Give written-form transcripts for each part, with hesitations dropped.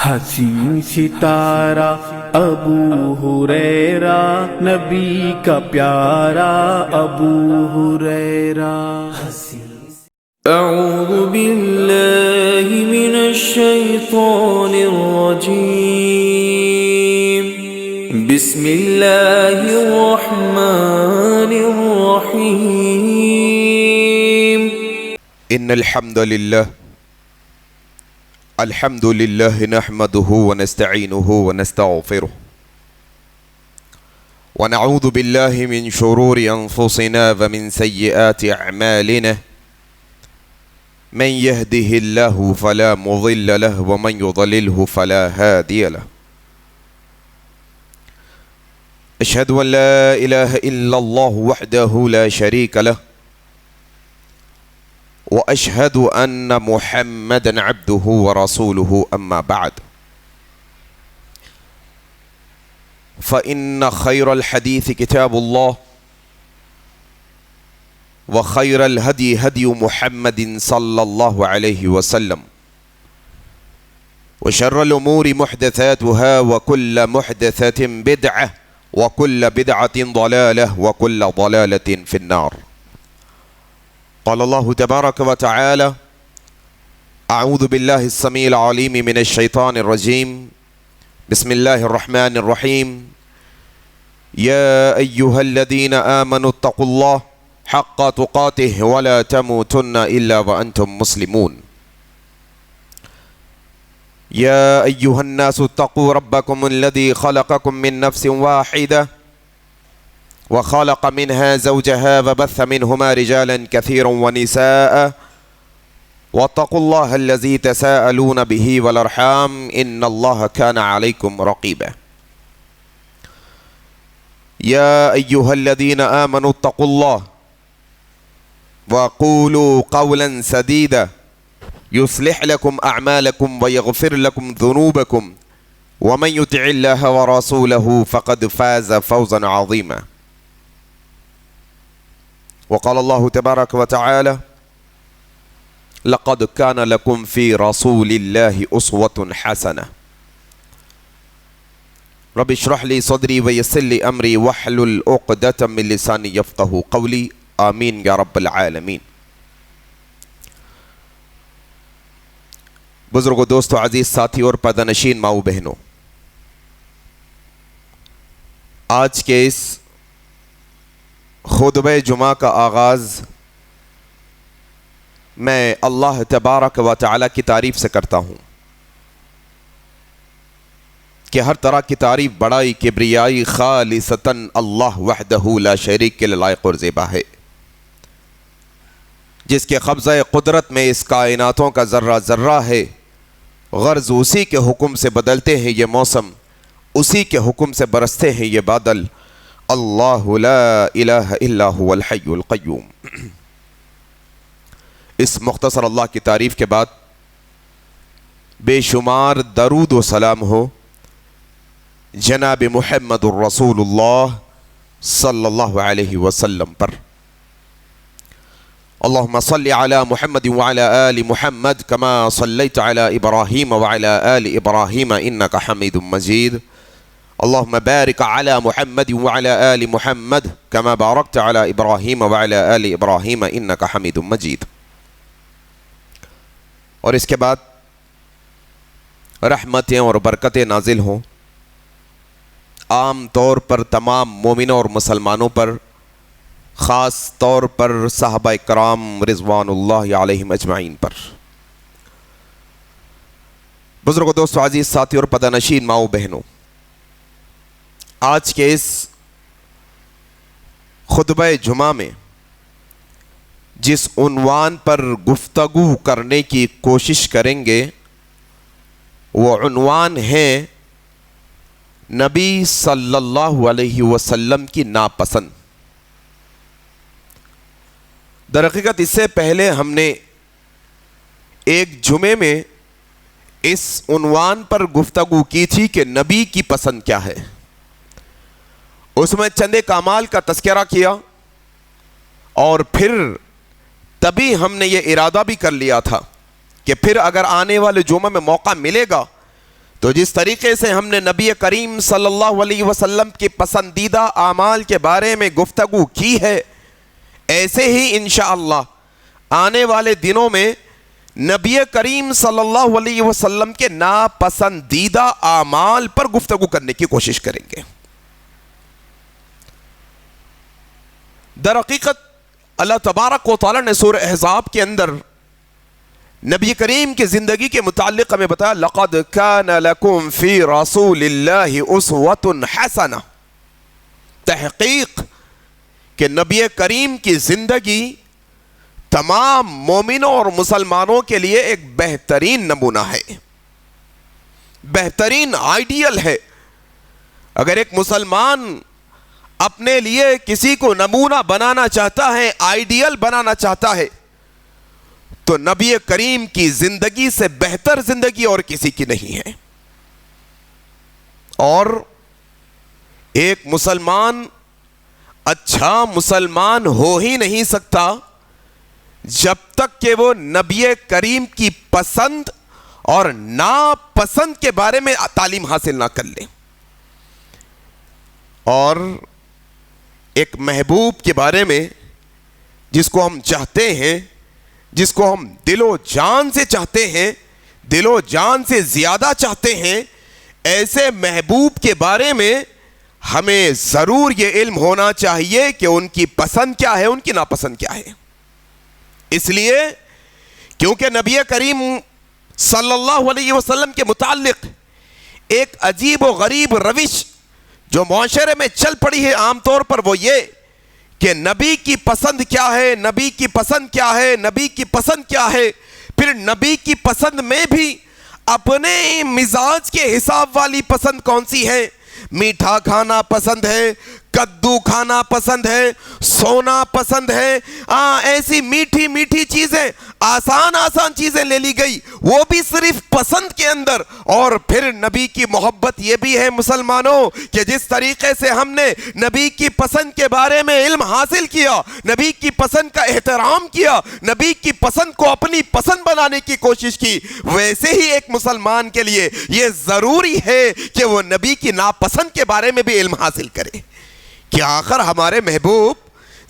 حسین ستارہ ابو ہریرہ، نبی کا پیارا ابو ہریرہ۔ اعوذ باللہ من الشیطان الرجیم، بسم اللہ الرحمن الرحیم۔ ان الحمد للہ نحمده ونستعینه ونستغفره ونعوذ باللہ من شرور انفسنا ومن سیئات اعمالنا، من يهده الله فلا مضل له ومن يضلله فلا هادي له، اشهد ان لا اله الا الله وحده لا شريك له، واشهد ان محمدا عبده ورسوله، اما بعد فان خير الحديث كتاب الله، وخير الهدي هدي محمد صلى الله عليه وسلم، وشر الامور محدثاتها وكل محدثة بدعة وكل بدعة ضلالة وكل ضلالة في النار۔ قال الله تبارك وتعالى: اعوذ بالله السميع العليم من الشيطان الرجيم، بسم الله الرحمن الرحيم، يا ايها الذين آمنوا اتقوا الله حق تقاته ولا تموتن الا وانتم مسلمون، يا ايها الناس اتقوا ربكم الذي خلقكم من نفس واحدة وخلق منها زوجها وبث منهما رجالا كثيرا ونساء، واتقوا الله الذي تساءلون به والارحام ان الله كان عليكم رقيبا، يا ايها الذين آمنوا اتقوا الله وقولوا قولا سديدا يصلح لكم اعمالكم ويغفر لكم ذنوبكم، ومن يطع الله ورسوله فقد فاز فوزا عظيما۔ وقال الله تبارك وتعالى: لقد كان لكم في رسول الله أسوة حسنة، رب اشرح لي صدري ويسر لي أمري واحلل عقدة من لساني يفقهوا قولي، آمین یا رب العالمین۔ بزرگوں، دوستو، عزیز ساتھی اور پردہ نشین ماؤں بہنوں، آج کے اس خطبہ جمعہ کا آغاز میں اللہ تبارک و تعالی کی تعریف سے کرتا ہوں کہ ہر طرح کی تعریف، بڑائی، کبریائی خالصتاً اللہ وحدہ لا شریک کے لائق اور زیبا ہے، جس کے قبضہ قدرت میں اس کائناتوں کا ذرہ ذرہ ہے، غرض اسی کے حکم سے بدلتے ہیں یہ موسم، اسی کے حکم سے برستے ہیں یہ بادل، اللہ لا الہ الا هو الحی القیوم۔ اس مختصر اللہ کی تعریف کے بعد بے شمار درود و سلام ہو جناب محمد الرسول اللہ صلی اللہ علیہ وسلم پر۔ اللہم صلی علی محمد وعلی آل محمد کما صلیت علی ابراہیم وعلی آل ابراہیم انکا حمید مجید۔ اللہم بارک علی محمد وعلی آل محمد کما بارکت علی ابراہیم وعلی آل ابراہیم انکا حمید مجید۔ اور اس کے بعد رحمتیں اور برکتیں نازل ہوں عام طور پر تمام مومنوں اور مسلمانوں پر، خاص طور پر صحابہ کرام رضوان اللہ علیہم اجمعین پر۔ بزرگوں، دوستو، عزیز ساتھی اور پردہ نشین ماؤں بہنوں، آج کے اس خطبہ جمعہ میں جس عنوان پر گفتگو کرنے کی کوشش کریں گے وہ عنوان ہے نبی صلی اللہ علیہ وسلم کی ناپسند۔ در حقیقت اس سے پہلے ہم نے ایک جمعے میں اس عنوان پر گفتگو کی تھی کہ نبی کی پسند کیا ہے، اس میں چند اعمال کا تذکرہ کیا، اور پھر تبھی ہم نے یہ ارادہ بھی کر لیا تھا کہ پھر اگر آنے والے جمعہ میں موقع ملے گا تو جس طریقے سے ہم نے نبی کریم صلی اللہ علیہ وسلم کی پسندیدہ اعمال کے بارے میں گفتگو کی ہے، ایسے ہی انشاءاللہ آنے والے دنوں میں نبی کریم صلی اللہ علیہ وسلم کے ناپسندیدہ اعمال پر گفتگو کرنے کی کوشش کریں گے۔ در حقیقت اللہ تبارک و تعالی نے سورہ احزاب کے اندر نبی کریم کی زندگی کے متعلق ہمیں بتایا لَقَدْ كَانَ لَكُمْ فِي رَسُولِ اللَّهِ أُسْوَةٌ حَسَنَةٌ، تحقیق کہ نبی کریم کی زندگی تمام مومنوں اور مسلمانوں کے لیے ایک بہترین نمونہ ہے، بہترین آئیڈیل ہے۔ اگر ایک مسلمان اپنے لیے کسی کو نمونہ بنانا چاہتا ہے، آئیڈیل بنانا چاہتا ہے، تو نبی کریم کی زندگی سے بہتر زندگی اور کسی کی نہیں ہے۔ اور ایک مسلمان اچھا مسلمان ہو ہی نہیں سکتا جب تک کہ وہ نبی کریم کی پسند اور ناپسند کے بارے میں تعلیم حاصل نہ کر لے۔ اور ایک محبوب کے بارے میں جس کو ہم چاہتے ہیں، جس کو ہم دل و جان سے چاہتے ہیں، دل و جان سے زیادہ چاہتے ہیں، ایسے محبوب کے بارے میں ہمیں ضرور یہ علم ہونا چاہیے کہ ان کی پسند کیا ہے، ان کی ناپسند کیا ہے۔ اس لیے کیونکہ نبی کریم صلی اللہ علیہ وسلم کے متعلق ایک عجیب و غریب روش جو معاشرے میں چل پڑی ہے عام طور پر، وہ یہ کہ نبی کی پسند کیا ہے، نبی کی پسند کیا ہے، نبی کی پسند کیا ہے۔ پھر نبی کی پسند میں بھی اپنے مزاج کے حساب والی پسند کون سی ہے؟ میٹھا کھانا پسند ہے، کدو کھانا پسند ہے، سونا پسند ہے، ایسی میٹھی میٹھی چیزیں، آسان آسان چیزیں لے لی گئی، وہ بھی صرف پسند کے اندر۔ اور پھر نبی کی محبت یہ بھی ہے مسلمانوں کہ جس طریقے سے ہم نے نبی کی پسند کے بارے میں علم حاصل کیا، نبی کی پسند کا احترام کیا، نبی کی پسند کو اپنی پسند بنانے کی کوشش کی، ویسے ہی ایک مسلمان کے لیے یہ ضروری ہے کہ وہ نبی کی ناپسند کے بارے میں بھی علم حاصل کرے کہ آخر ہمارے محبوب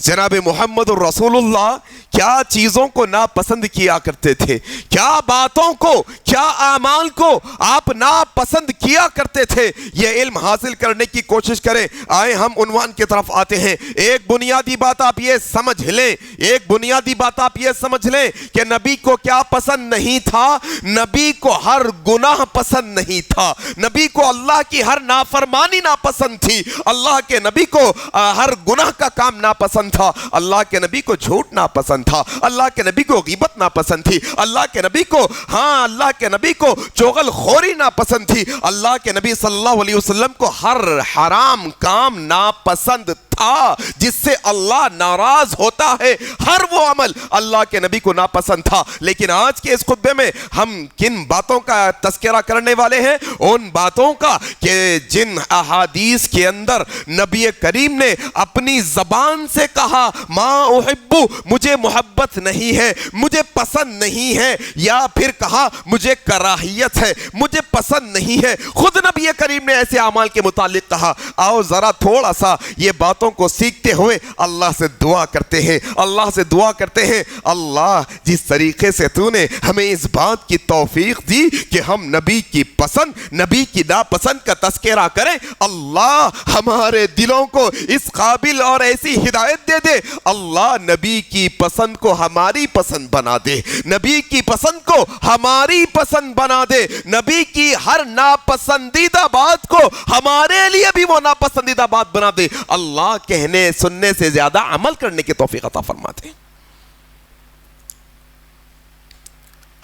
جناب محمد الرسول اللہ کیا چیزوں کو ناپسند کیا کرتے تھے، کیا باتوں کو، کیا اعمال کو آپ ناپسند کیا کرتے تھے۔ یہ علم حاصل کرنے کی کوشش کریں۔ آئے ہم عنوان کی طرف آتے ہیں۔ ایک بنیادی بات آپ یہ سمجھ لیں، ایک بنیادی بات آپ یہ سمجھ لیں کہ نبی کو کیا پسند نہیں تھا؟ نبی کو ہر گناہ پسند نہیں تھا، نبی کو اللہ کی ہر نافرمانی ناپسند تھی، اللہ کے نبی کو ہر گناہ کا کام ناپسند تھا، اللہ کے نبی کو جھوٹ ناپسند تھا، اللہ کے نبی کو غیبت ناپسند تھی، اللہ کے نبی کو اللہ کے نبی کو چغل خوری ناپسند تھی، اللہ کے نبی صلی اللہ علیہ وسلم کو ہر حرام کام ناپسند تھا جس سے اللہ ناراض ہوتا ہے، ہر وہ عمل اللہ کے نبی کو ناپسند تھا۔ لیکن آج کے اس خطبے میں ہم کن باتوں کا تذکرہ کرنے والے ہیں؟ ان باتوں کا کہ جن احادیث کے اندر نبی کریم نے اپنی زبان سے کہا ما احب، مجھے محبت نہیں ہے، مجھے پسند نہیں ہے، یا پھر کہا مجھے کراہیت ہے، مجھے پسند نہیں ہے۔ خود نبی کریم نے ایسے اعمال کے متعلق کہا۔ آؤ ذرا تھوڑا سا یہ باتوں کو سیکھتے ہوئے اللہ سے دعا کرتے ہیں، اللہ سے دعا کرتے ہیں اللہ جس طریقے سے تو نے ہمیں اس بات کی توفیق دی کہ ہم نبی کی پسند، نبی کی ناپسند کا تذکرہ کریں، اللہ ہمارے دلوں کو اس قابل اور ایسی ہدایت دے دے، اللہ نبی کی پسند کو ہماری پسند بنا دے، نبی کی پسند کو ہماری پسند بنا دے، نبی کی ہر ناپسندیدہ بات کو ہمارے لیے بھی وہ ناپسندیدہ بات بنا دے۔ اللہ کہنے سننے سے زیادہ عمل کرنے کی توفیق عطا فرماتے ہیں۔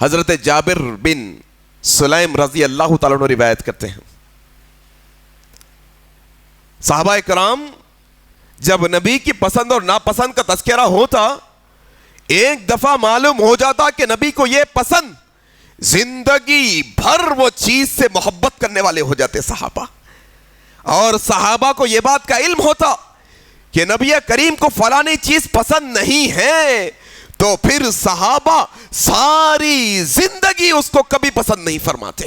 حضرت جابر بن سلیم رضی اللہ تعالیٰ عنہ روایت کرتے ہیں، صحابہ کرام جب نبی کی پسند اور ناپسند کا تذکرہ ہوتا، ایک دفعہ معلوم ہو جاتا کہ نبی کو یہ پسند، زندگی بھر وہ چیز سے محبت کرنے والے ہو جاتے صحابہ، اور صحابہ کو یہ بات کا علم ہوتا کہ نبی کریم کو فلانی چیز پسند نہیں ہے، تو پھر صحابہ ساری زندگی اس کو کبھی پسند نہیں فرماتے۔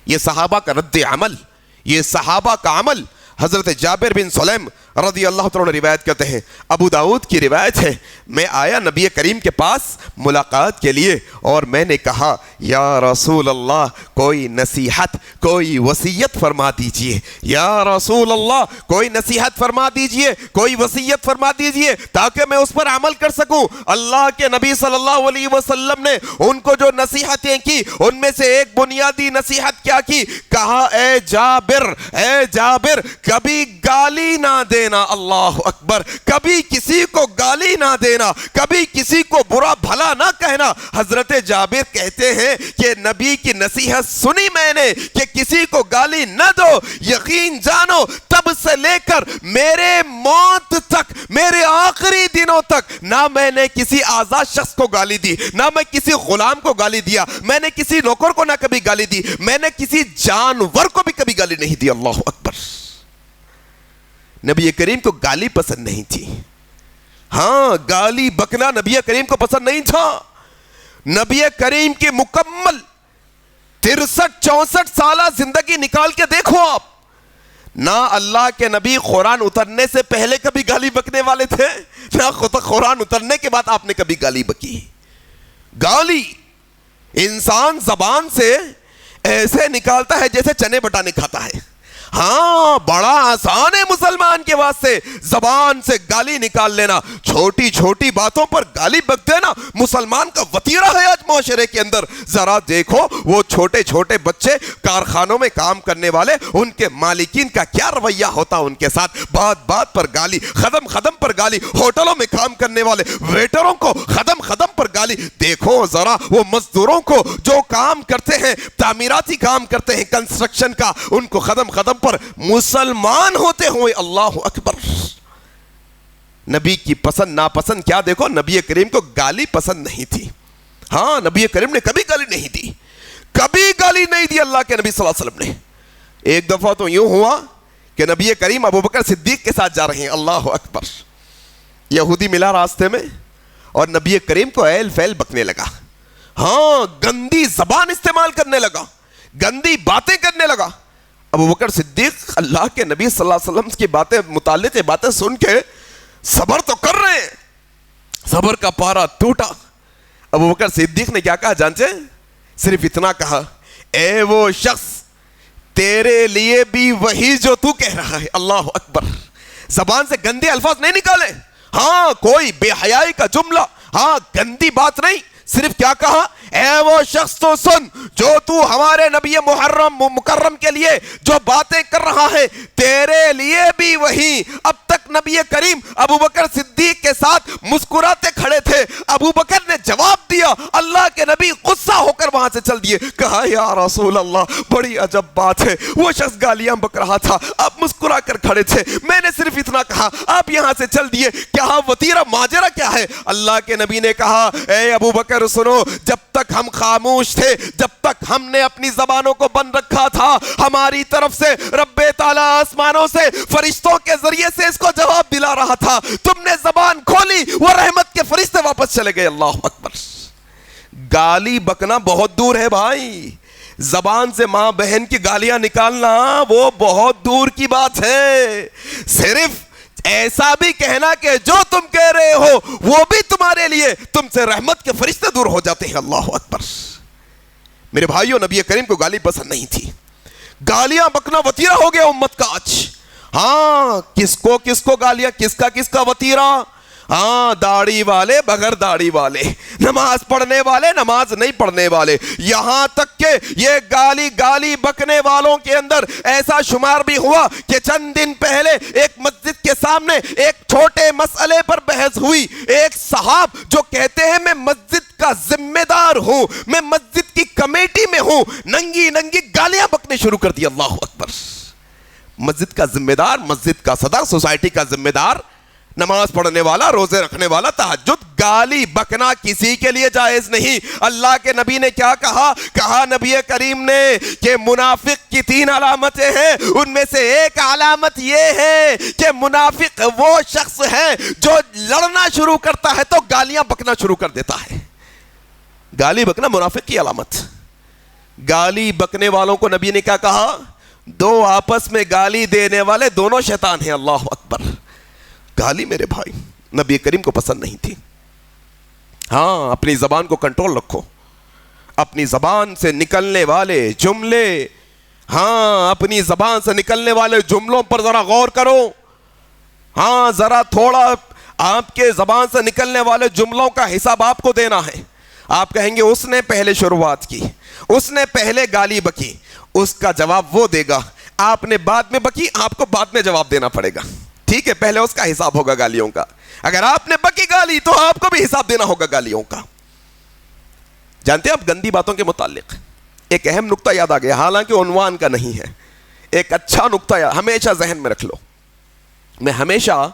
یہ صحابہ کا رد عمل، یہ صحابہ کا عمل. حضرت جابر بن سلیم رضی اللہ تعالیٰ روایت کرتے ہیں، ابو داؤد کی روایت ہے، میں آیا نبی کریم کے پاس ملاقات کے لیے اور میں نے کہا یا رسول اللہ کوئی نصیحت، کوئی وصیت فرما دیجئے، یا رسول اللہ کوئی نصیحت فرما دیجئے، کوئی وصیت فرما دیجئے تاکہ میں اس پر عمل کر سکوں. اللہ کے نبی صلی اللہ علیہ وسلم نے ان کو جو نصیحتیں کی ان میں سے ایک بنیادی نصیحت کیا کی؟ کہا اے جابر کبھی گالی نہ دینا. اللہ اکبر. کبھی کسی کو گالی نہ دینا، کبھی کسی کو برا بھلا نہ کہنا. حضرت جابر کہتے ہیں کہ نبی کی نصیحت سنی میں نے کہ کسی کو گالی نہ دو. یقین جانو تب سے لے کر میرے موت تک، میرے آخری دنوں تک نہ میں نے کسی آزاد شخص کو گالی دی، نہ میں کسی غلام کو گالی دیا، میں نے کسی نوکر کو نہ کبھی گالی دی، میں نے کسی جانور کو بھی کبھی گالی نہیں دی. اللہ اکبر. نبی کریم کو گالی پسند نہیں تھی. ہاں گالی بکنا نبی کریم کو پسند نہیں تھا. نبی کریم کی مکمل 63-64 سالہ زندگی نکال کے دیکھو آپ، نہ اللہ کے نبی قرآن اترنے سے پہلے کبھی گالی بکنے والے تھے، نہ قرآن اترنے کے بعد آپ نے کبھی گالی بکی. گالی انسان زبان سے ایسے نکالتا ہے جیسے چنے بٹانے کھاتا ہے. ہاں بڑا آسان ہے مسلمان کے واسطے زبان سے گالی نکال لینا، چھوٹی چھوٹی باتوں پر گالی بک دینا مسلمان کا وطیرہ ہے آج معاشرے کے اندر. ذرا دیکھو وہ چھوٹے چھوٹے بچے کارخانوں میں کام کرنے والے، ان کے مالکین کا کیا رویہ ہوتا ان کے ساتھ. بات بات پر گالی، قدم پر گالی. ہوٹلوں میں کام کرنے والے ویٹروں کو قدم پر گالی. دیکھو ذرا وہ مزدوروں کو جو کام کرتے ہیں، تعمیراتی کام کرتے ہیں، کنسٹرکشن کا، ان کو قدم پر مسلمان ہوتے ہوئے. اللہ اکبر. نبی کی پسند ناپسند کیا دیکھو، نبی کریم کو گالی پسند نہیں تھی. ہاں نبی کریم نے کبھی گالی نہیں دی، کبھی گالی نہیں دی اللہ کے نبی صلی اللہ علیہ وسلم نے. ایک دفعہ تو یوں ہوا کہ نبی کریم ابوبکر صدیق کے ساتھ جا رہے ہیں. اللہ اکبر. یہودی ملا راستے میں اور نبی کریم کو ایل فیل بکنے لگا. ہاں گندی زبان استعمال کرنے لگا، گندی باتیں کرنے لگا. ابوبکر صدیق اللہ کے نبی صلی اللہ علیہ وسلم کی باتیں، متعلق باتیں سن کے صبر تو کر رہے ہیں، صبر کا پارا ٹوٹا. ابوبکر صدیق نے کیا کہا جانتے ہیں؟ صرف اتنا کہا، اے وہ شخص تیرے لیے بھی وہی جو تو کہہ رہا ہے. اللہ اکبر. زبان سے گندے الفاظ نہیں نکالے. ہاں کوئی بے حیائی کا جملہ، ہاں گندی بات نہیں. صرف کیا کہا؟ اے وہ شخص تو سن جو تو ہمارے نبی مکرم کے لیے جو باتیں کر رہا ہے تیرے لیے بھی وہی. اب تک نبی کریم ابوبکر صدیق کے ساتھ مسکراتے کھڑے تھے. ابوبکر نے جواب دیا، اللہ کے نبی غصہ ہو کر وہاں سے چل دیے. کہا یا رسول اللہ بڑی عجب بات ہے، وہ شخص گالیاں بک رہا تھا، آپ مسکرا کر کھڑے تھے، میں نے صرف اتنا کہا، آپ یہاں سے چل دیے. کیا وطیرہ ماجرا کیا ہے؟ اللہ کے نبی نے کہا اے ابوبکر سنو، جب تک ہم خاموش تھے، جب تک ہم نے اپنی زبانوں کو بند رکھا تھا، ہماری طرف سے رب تعالیٰ آسمانوں سے فرشتوں کے ذریعے سے اس کو جواب دلا رہا تھا. تم نے زبان کھولی، وہ رحمت کے فرشتے واپس چلے گئے. اللہ اکبر. گالی بکنا بہت دور ہے بھائی، زبان سے ماں بہن کی گالیاں نکالنا وہ بہت دور کی بات ہے. صرف ایسا بھی کہنا کہ جو تم کہہ رہے ہو وہ بھی تمہارے لیے، تم سے رحمت کے فرشتے دور ہو جاتے ہیں. اللہ اکبر. میرے بھائیوں نبی کریم کو گالی پسند نہیں تھی. گالیاں بکنا وطیرہ ہو گیا امت کا آج. ہاں کس کو گالیاں، کس کا وطیرہ؟ ہاں داڑھی والے بغیر داڑھی والے، نماز پڑھنے والے نماز نہیں پڑھنے والے. یہاں تک کہ یہ گالی بکنے والوں کے اندر ایسا شمار بھی ہوا کہ چند دن پہلے ایک مسجد کے سامنے ایک چھوٹے مسئلے پر بحث ہوئی. ایک صاحب جو کہتے ہیں میں مسجد کا ذمہ دار ہوں، میں مسجد کی کمیٹی میں ہوں، ننگی گالیاں بکنے شروع کر دی. اللہ اکبر. مسجد کا ذمہ دار، مسجد کا صدر، سوسائٹی کا ذمہ دار، نماز پڑھنے والا، روزے رکھنے والا، تہجد، گالی بکنا کسی کے لیے جائز نہیں. اللہ کے نبی نے کیا کہا نبی کریم نے کہ منافق کی 3 علامتیں ہیں. ان میں سے ایک علامت یہ ہے کہ منافق وہ شخص ہے جو لڑنا شروع کرتا ہے تو گالیاں بکنا شروع کر دیتا ہے. گالی بکنا منافق کی علامت. گالی بکنے والوں کو نبی نے کیا کہا؟ دو آپس میں گالی دینے والے دونوں شیطان ہیں. اللہ اکبر. گالی میرے بھائی نبی کریم کو پسند نہیں تھی. ہاں اپنی زبان کو کنٹرول رکھو. اپنی زبان سے نکلنے والے جملے، ہاں اپنی زبان سے نکلنے والے جملوں پر ذرا غور کرو. ہاں ذرا تھوڑا آپ کے زبان سے نکلنے والے جملوں کا حساب آپ کو دینا ہے. آپ کہیں گے اس نے پہلے شروعات کی، اس نے پہلے گالی بکی، اس کا جواب وہ دے گا. آپ نے بعد میں بکی، آپ کو بعد میں جواب دینا پڑے گا. ٹھیک ہے، پہلے اس کا حساب ہوگا گالیوں کا. اگر آپ نے بکی گالی تو آپ کو بھی حساب دینا ہوگا گالیوں کا. جانتے ہیں آپ گندی باتوں کے متعلق ایک اہم نقطہ یاد آ گیا، حالانکہ عنوان کا نہیں ہے. ایک اچھا نقطہ ہمیشہ ذہن میں رکھ لو. میں ہمیشہ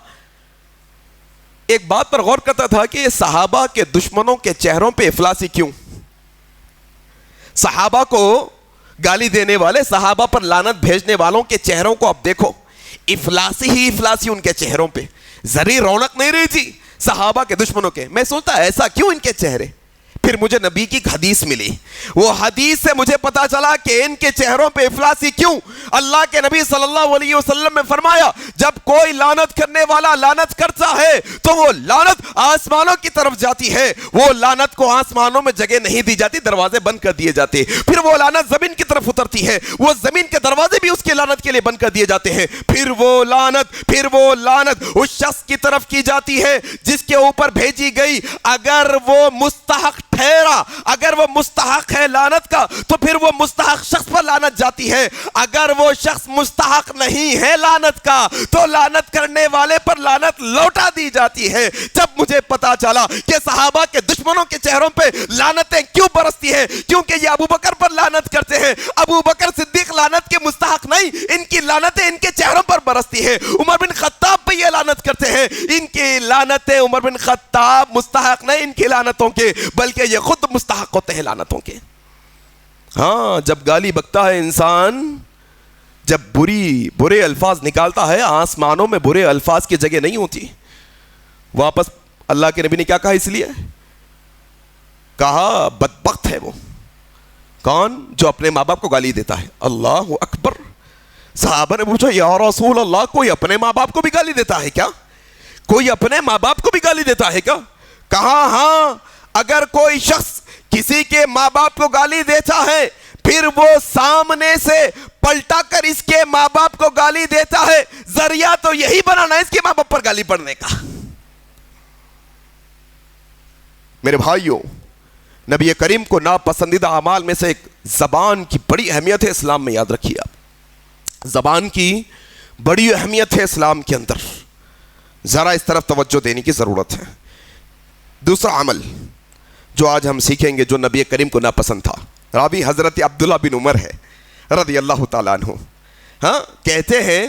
ایک بات پر غور کرتا تھا کہ یہ صحابہ کے دشمنوں کے چہروں پہ افلاسی کیوں؟ صحابہ کو گالی دینے والے، صحابہ پر لعنت بھیجنے والوں کے چہروں کو اب دیکھو، افلاسی ہی افلاسی ان کے چہروں پہ. ذری رونق نہیں رہی تھی صحابہ کے دشمنوں کے. میں سوچتا ایسا کیوں ان کے چہرے؟ پھر مجھے نبی کی حدیث ملی، وہ حدیث سے مجھے پتا چلا کہ ان کے چہروں پہ افلاسی کیوں. اللہ کے نبی صلی اللہ علیہ وسلم نے فرمایا جب کوئی لعنت کرنے والا لعنت کرتا ہے تو وہ لعنت آسمانوں کی طرف جاتی ہے. وہ لعنت کو آسمانوں میں جگہ نہیں دی جاتی، دروازے بند کر دیے جاتے. پھر وہ لعنت زمین کی طرف اترتی ہے، وہ زمین کے دروازے بھی اس کی لعنت کے لیے بند کر دیے جاتے ہیں. پھر وہ لعنت اس شخص کی طرف کی جاتی ہے جس کے اوپر بھیجی گئی. اگر وہ مستحق ٹھہرا، اگر وہ مستحق ہے لعنت کا تو پھر وہ مستحق شخص پر لعنت جاتی ہے. اگر وہ شخص مستحق نہیں ہے لعنت کا تو لعنت کرنے والے پر لعنت لوٹا دی جاتی ہے. جب مجھے پتا چلا کہ صحابہ کے دشمنوں کے چہروں پہ لعنتیں کیوں برستی ہیں، کیونکہ یہ ابو بکر پر لعنت کرتے ہیں. ابو بکر صدیق لعنت کے مستحق نہیں، ان کی لعنتیں ان کے چہروں پر برستی ہیں. عمر بن خطاب پہ یہ لعنت کرتے ہیں، ان کی لعنتیں عمر بن خطاب مستحق نہیں ان کی لعنتوں کے، بلکہ یہ خود مستحق ہوتے ہیں لعنتوں کے. ہاں جب گالی بکتا ہے انسان، جب برے الفاظ نکالتا ہے، آسمانوں میں برے الفاظ کی جگہ نہیں ہوتی. واپس اللہ کے نبی نے کیا کہا؟ اس لیے کہا بدبخت ہے وہ کون جو اپنے ماں باپ کو گالی دیتا ہے. اللہ اکبر. صحابہ نے پوچھا یا رسول اللہ کوئی اپنے ماں باپ کو بھی گالی دیتا ہے کیا؟ کوئی اپنے ماں باپ کو بھی گالی دیتا ہے کیا؟ کہا ہاں، اگر کوئی شخص کسی کے ماں باپ کو گالی دیتا ہے پھر وہ سامنے سے پلٹا کر اس کے ماں باپ کو گالی دیتا ہے، ذریعہ تو یہی بنانا ہے اس کے ماں باپ پر گالی پڑنے کا. میرے بھائیوں، نبی کریم کو ناپسندیدہ اعمال میں سے ایک زبان کی بڑی اہمیت ہے اسلام میں. یاد رکھیے آپ، زبان کی بڑی اہمیت ہے اسلام کے اندر. ذرا اس طرف توجہ دینے کی ضرورت ہے. دوسرا عمل جو آج ہم سیکھیں گے جو نبی کریم کو ناپسند تھا، راوی حضرت عبداللہ بن عمر ہے رضی اللہ تعالیٰ عنہ. ہاں کہتے ہیں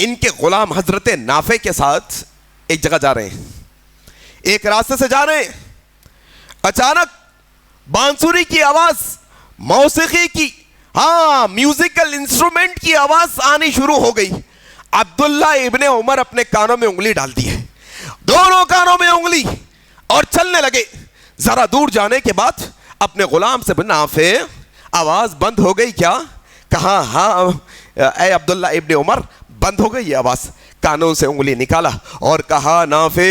ان کے غلام حضرت نافع کے ساتھ ایک جگہ جا رہے ہیں، ایک راستے سے جا رہے ہیں، اچانک بانسری کی آواز، موسیقی کی، ہاں میوزیکل انسٹرومنٹ کی آواز آنی شروع ہو گئی. عبداللہ ابن عمر اپنے کانوں میں انگلی ڈال دی ہے، دونوں کانوں میں انگلی، اور چلنے لگے. ذرا دور جانے کے بعد اپنے غلام سے نافع آواز بند ہو گئی کیا؟ کہا ہاں اے عبداللہ ابن عمر بند ہو گئی یہ آواز. کانوں سے انگلی نکالا اور کہا نافع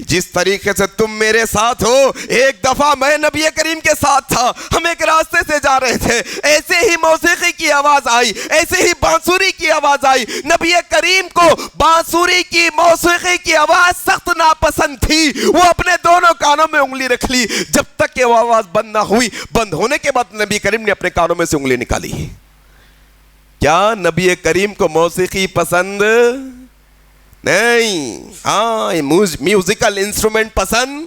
جس طریقے سے تم میرے ساتھ ہو ایک دفعہ میں نبی کریم کے ساتھ تھا، ہم ایک راستے سے جا رہے تھے، ایسے ہی موسیقی کی آواز آئی، ایسے ہی بانسری کی آواز آئی. نبی کریم کو بانسری کی موسیقی کی آواز سخت ناپسند تھی. وہ اپنے دونوں کانوں میں انگلی رکھ لی جب تک کہ وہ آواز بند نہ ہوئی. بند ہونے کے بعد نبی کریم نے اپنے کانوں میں سے انگلی نکالی. کیا نبی کریم کو موسیقی پسند نہیں؟ ہاں میوزیکل انسٹرومنٹ پسند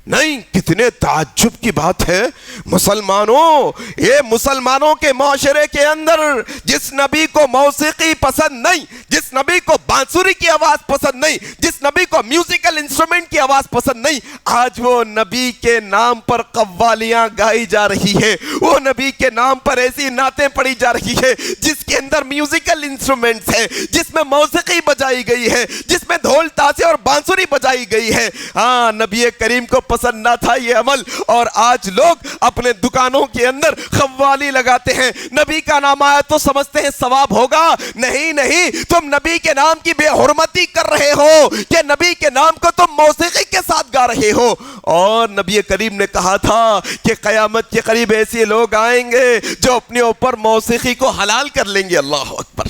نہیں. کتنے تعجب کی بات ہے مسلمانوں، یہ مسلمانوں کے معاشرے کے اندر جس نبی کو موسیقی پسند نہیں، جس نبی کو بانسری کی آواز پسند نہیں، جس نبی کو میوزیکل انسٹرومنٹ کی آواز پسند نہیں، آج وہ نبی کے نام پر قوالیاں گائی جا رہی ہے، وہ نبی کے نام پر ایسی نعتیں پڑھی جا رہی ہے جس کے اندر میوزیکل انسٹرومنٹس ہے، جس میں موسیقی بجائی گئی ہے، جس میں ڈھول تاشے اور بانسری بجائی گئی ہے. ہاں نبی کریم کو پسند نہ تھا یہ عمل، اور آج لوگ اپنے دکانوں کے اندر قوالی لگاتے ہیں، نبی کا نام آیا تو سمجھتے ہیں ثواب ہوگا۔ نہیں نہیں، تم نبی کے نام کی بے حرمتی کر رہے ہو کہ نبی کے نام کو تم موسیقی کے ساتھ گا رہے ہو۔ اور نبی کریم نے کہا تھا کہ قیامت کے قریب ایسے لوگ آئیں گے جو اپنے اوپر موسیقی کو حلال کر لیں گے۔ اللہ اکبر،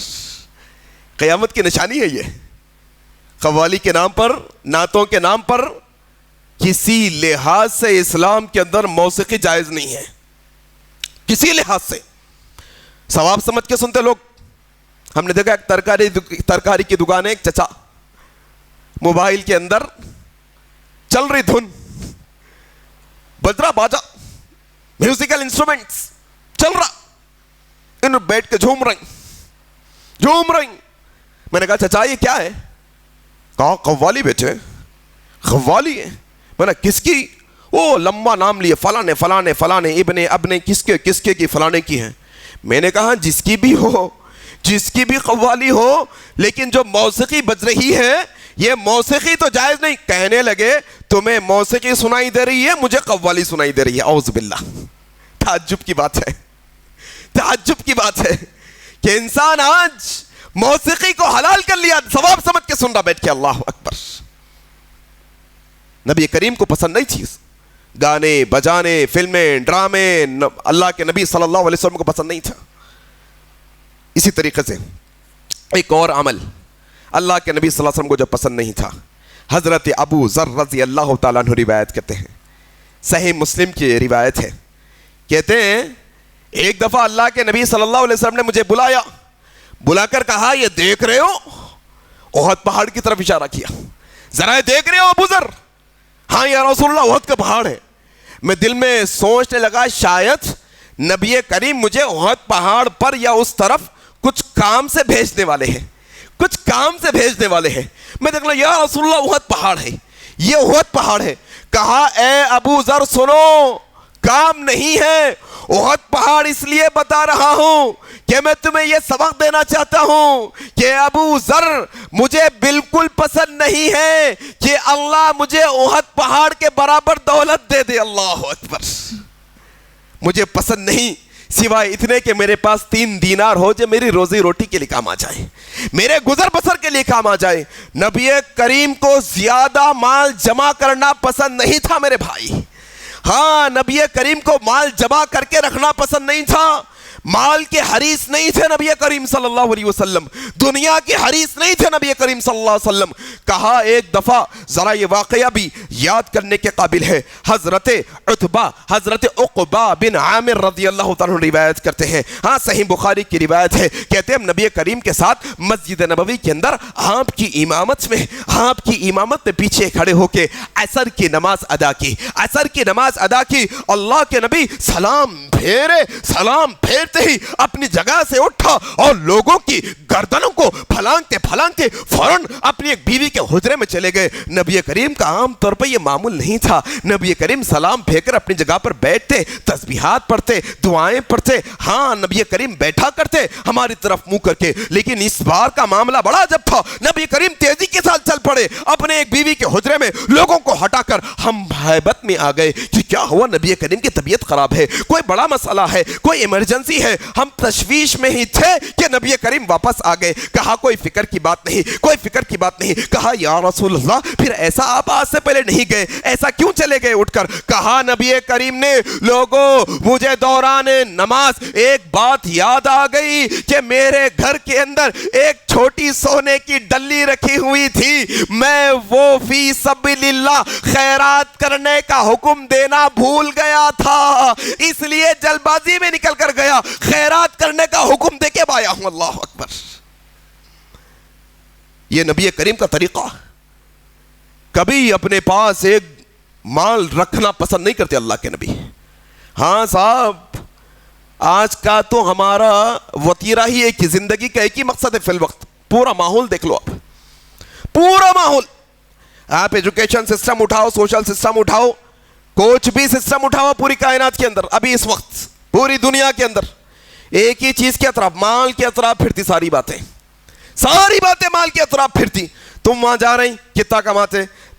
قیامت کی نشانی ہے یہ۔ قوالی کے نام پر، نعتوں کے نام پر کسی لحاظ سے اسلام کے اندر موسیقی جائز نہیں ہے، کسی لحاظ سے۔ ثواب سمجھ کے سنتے لوگ۔ ہم نے دیکھا ایک ترکاری کی دکان ہے، ایک چچا موبائل کے اندر چل رہی دھن، بجرا باجا، میوزیکل انسٹرومنٹس چل رہا، انہوں بیٹھ کے جھوم رہی۔ میں نے کہا چچا یہ کیا ہے؟ کہا قوالی بیٹے، قوالی ہے۔ میں نے کس کی؟ وہ لمبا نام لیے، فلانے ابن کس کے کی فلانے کی ہیں۔ میں نے کہا جس کی بھی ہو، جس کی بھی قوالی ہو، لیکن جو موسیقی بج رہی ہے یہ موسیقی تو جائز نہیں۔ کہنے لگے تمہیں موسیقی سنائی دے رہی ہے، مجھے قوالی سنائی دے رہی ہے۔ اعوذ باللہ، تعجب کی بات ہے، تعجب کی بات ہے کہ انسان آج موسیقی کو حلال کر لیا، ثواب سمجھ کے سن رہا بیٹھ کے۔ اللہ اکبر۔ نبی کریم کو پسند نہیں چیز، گانے بجانے، فلمیں، ڈرامے، اللہ کے نبی صلی اللہ علیہ وسلم کو پسند نہیں تھا۔ اسی طریقے سے ایک اور عمل اللہ کے نبی صلی اللہ علیہ وسلم کو جو پسند نہیں تھا، حضرت ابو ذر رضی اللہ تعالیٰ عنہ روایت کرتے ہیں، صحیح مسلم کی روایت ہے، کہتے ہیں ایک دفعہ اللہ کے نبی صلی اللہ علیہ وسلم نے مجھے بلا کر کہا یہ دیکھ رہے ہو؟ احد پہاڑ کی طرف اشارہ کیا، ذرا دیکھ رہے ہو ابو ذر؟ ہاں یا رسول اللہ احد کا پہاڑ ہے۔ میں دل میں سوچنے لگا شاید نبی کریم مجھے احد پہاڑ پر یا اس طرف کچھ کام سے بھیجنے والے ہیں، کچھ کام سے بھیجنے والے ہیں۔ میں دیکھ لوں یا رسول اللہ احد پہاڑ ہے، یہ احد پہاڑ ہے۔ کہا اے ابو ذر سنو، کام نہیں ہے، احد پہاڑ اس لیے بتا رہا ہوں کہ میں تمہیں یہ سبق دینا چاہتا ہوں کہ ابو ذر مجھے بالکل پسند نہیں ہے کہ اللہ مجھے احد پہاڑ کے برابر دولت دے دے۔ اللہ اکبر، مجھے پسند نہیں سوائے اتنے کہ میرے پاس 3 دینار ہو جو میری روزی روٹی کے لیے کام آ جائے، میرے گزر بسر کے لیے کام آ جائے۔ نبی کریم کو زیادہ مال جمع کرنا پسند نہیں تھا میرے بھائی۔ ہاں، نبی کریم کو مال جمع کر کے رکھنا پسند نہیں تھا، مال کے حریص نہیں تھے نبی کریم صلی اللہ علیہ وسلم، دنیا کے حریص نہیں تھے نبی کریم صلی اللہ علیہ وسلم۔ کہا ایک دفعہ، ذرا یہ واقعہ بھی یاد کرنے کے قابل ہے، حضرت عقبہ بن عامر رضی اللہ تعالیٰ روایت کرتے ہیں، ہاں صحیح بخاری کی روایت ہے، کہتے ہیں نبی کریم کے ساتھ مسجد نبوی کے اندر آپ کی امامت میں پیچھے کھڑے ہو کے عصر کی نماز ادا کی۔ اللہ کے نبی سلام پھیرتے ہی اپنی جگہ سے اٹھا اور لوگوں کی گردنوں کو پھلانگتے فوراً اپنی ایک بیوی کے حجرے میں چلے گئے۔ نبی کریم کا عام طور پر یہ معمول نہیں تھا، نبی کریم سلام پھیر کر اپنی جگہ پر بیٹھتے، تسبیحات پڑھتے، دعائیں پڑھتے، ہاں نبی کریم بیٹھا کرتے ہماری طرف منہ کر کے۔ لیکن اس بار کا معاملہ بڑا عجب تھا، نبی کریم تیزی کے ساتھ چل پڑے اپنے ایک بیوی کے حجرے میں، لوگوں کو ہٹا کر ہم ہیبت میں آ گئے کہ کیا ہوا، نبی کریم کی طبیعت خراب ہے، کوئی بڑا مسئلہ ہے، کوئی ایمرجنسی ہے۔ ہم تشویش میں ہی تھے کہ نبی کریم واپس آ گئے۔ کہا کوئی فکر کی بات نہیں، کہا یا رسول اللہ پھر ایسا آپ آج سے پہلے نہیں گئے، ایسا کیوں چلے گئے اٹھ کر؟ کہا نبی کریم نے لوگوں مجھے دوران نماز ایک بات یاد آ گئی کہ میرے گھر کے اندر ایک چھوٹی سونے کی ڈلی رکھی ہوئی تھی، میں وہ فی سبیل اللہ خیرات کرنے کا حکم دینا بھول گیا تھا، اس لیے جلد بازی میں نکل کر گیا، خیرات کرنے کا حکم دے کے آیا ہوں۔ اللہ اکبر، یہ نبی کریم کا طریقہ، کبھی اپنے پاس ایک مال رکھنا پسند نہیں کرتے اللہ کے نبی۔ ہاں صاحب، آج کا تو ہمارا وطیرہ ہی ایک ہی، زندگی کا ایک ہی مقصد ہے فی الوقت۔ پورا ماحول دیکھ لو، پورا ماحول، آپ ایجوکیشن سسٹم اٹھاؤ، سوشل سسٹم اٹھاؤ، کوئی بھی سسٹم اٹھاؤ پوری کائنات کے اندر، ابھی اس وقت پوری دنیا کے اندر ایک ہی چیز کے اطراف، مال کے اطراف پھرتی ساری باتیں مال کے اطراف پھرتی۔ تم وہاں جا رہی کتنا کماتے،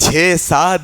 6-7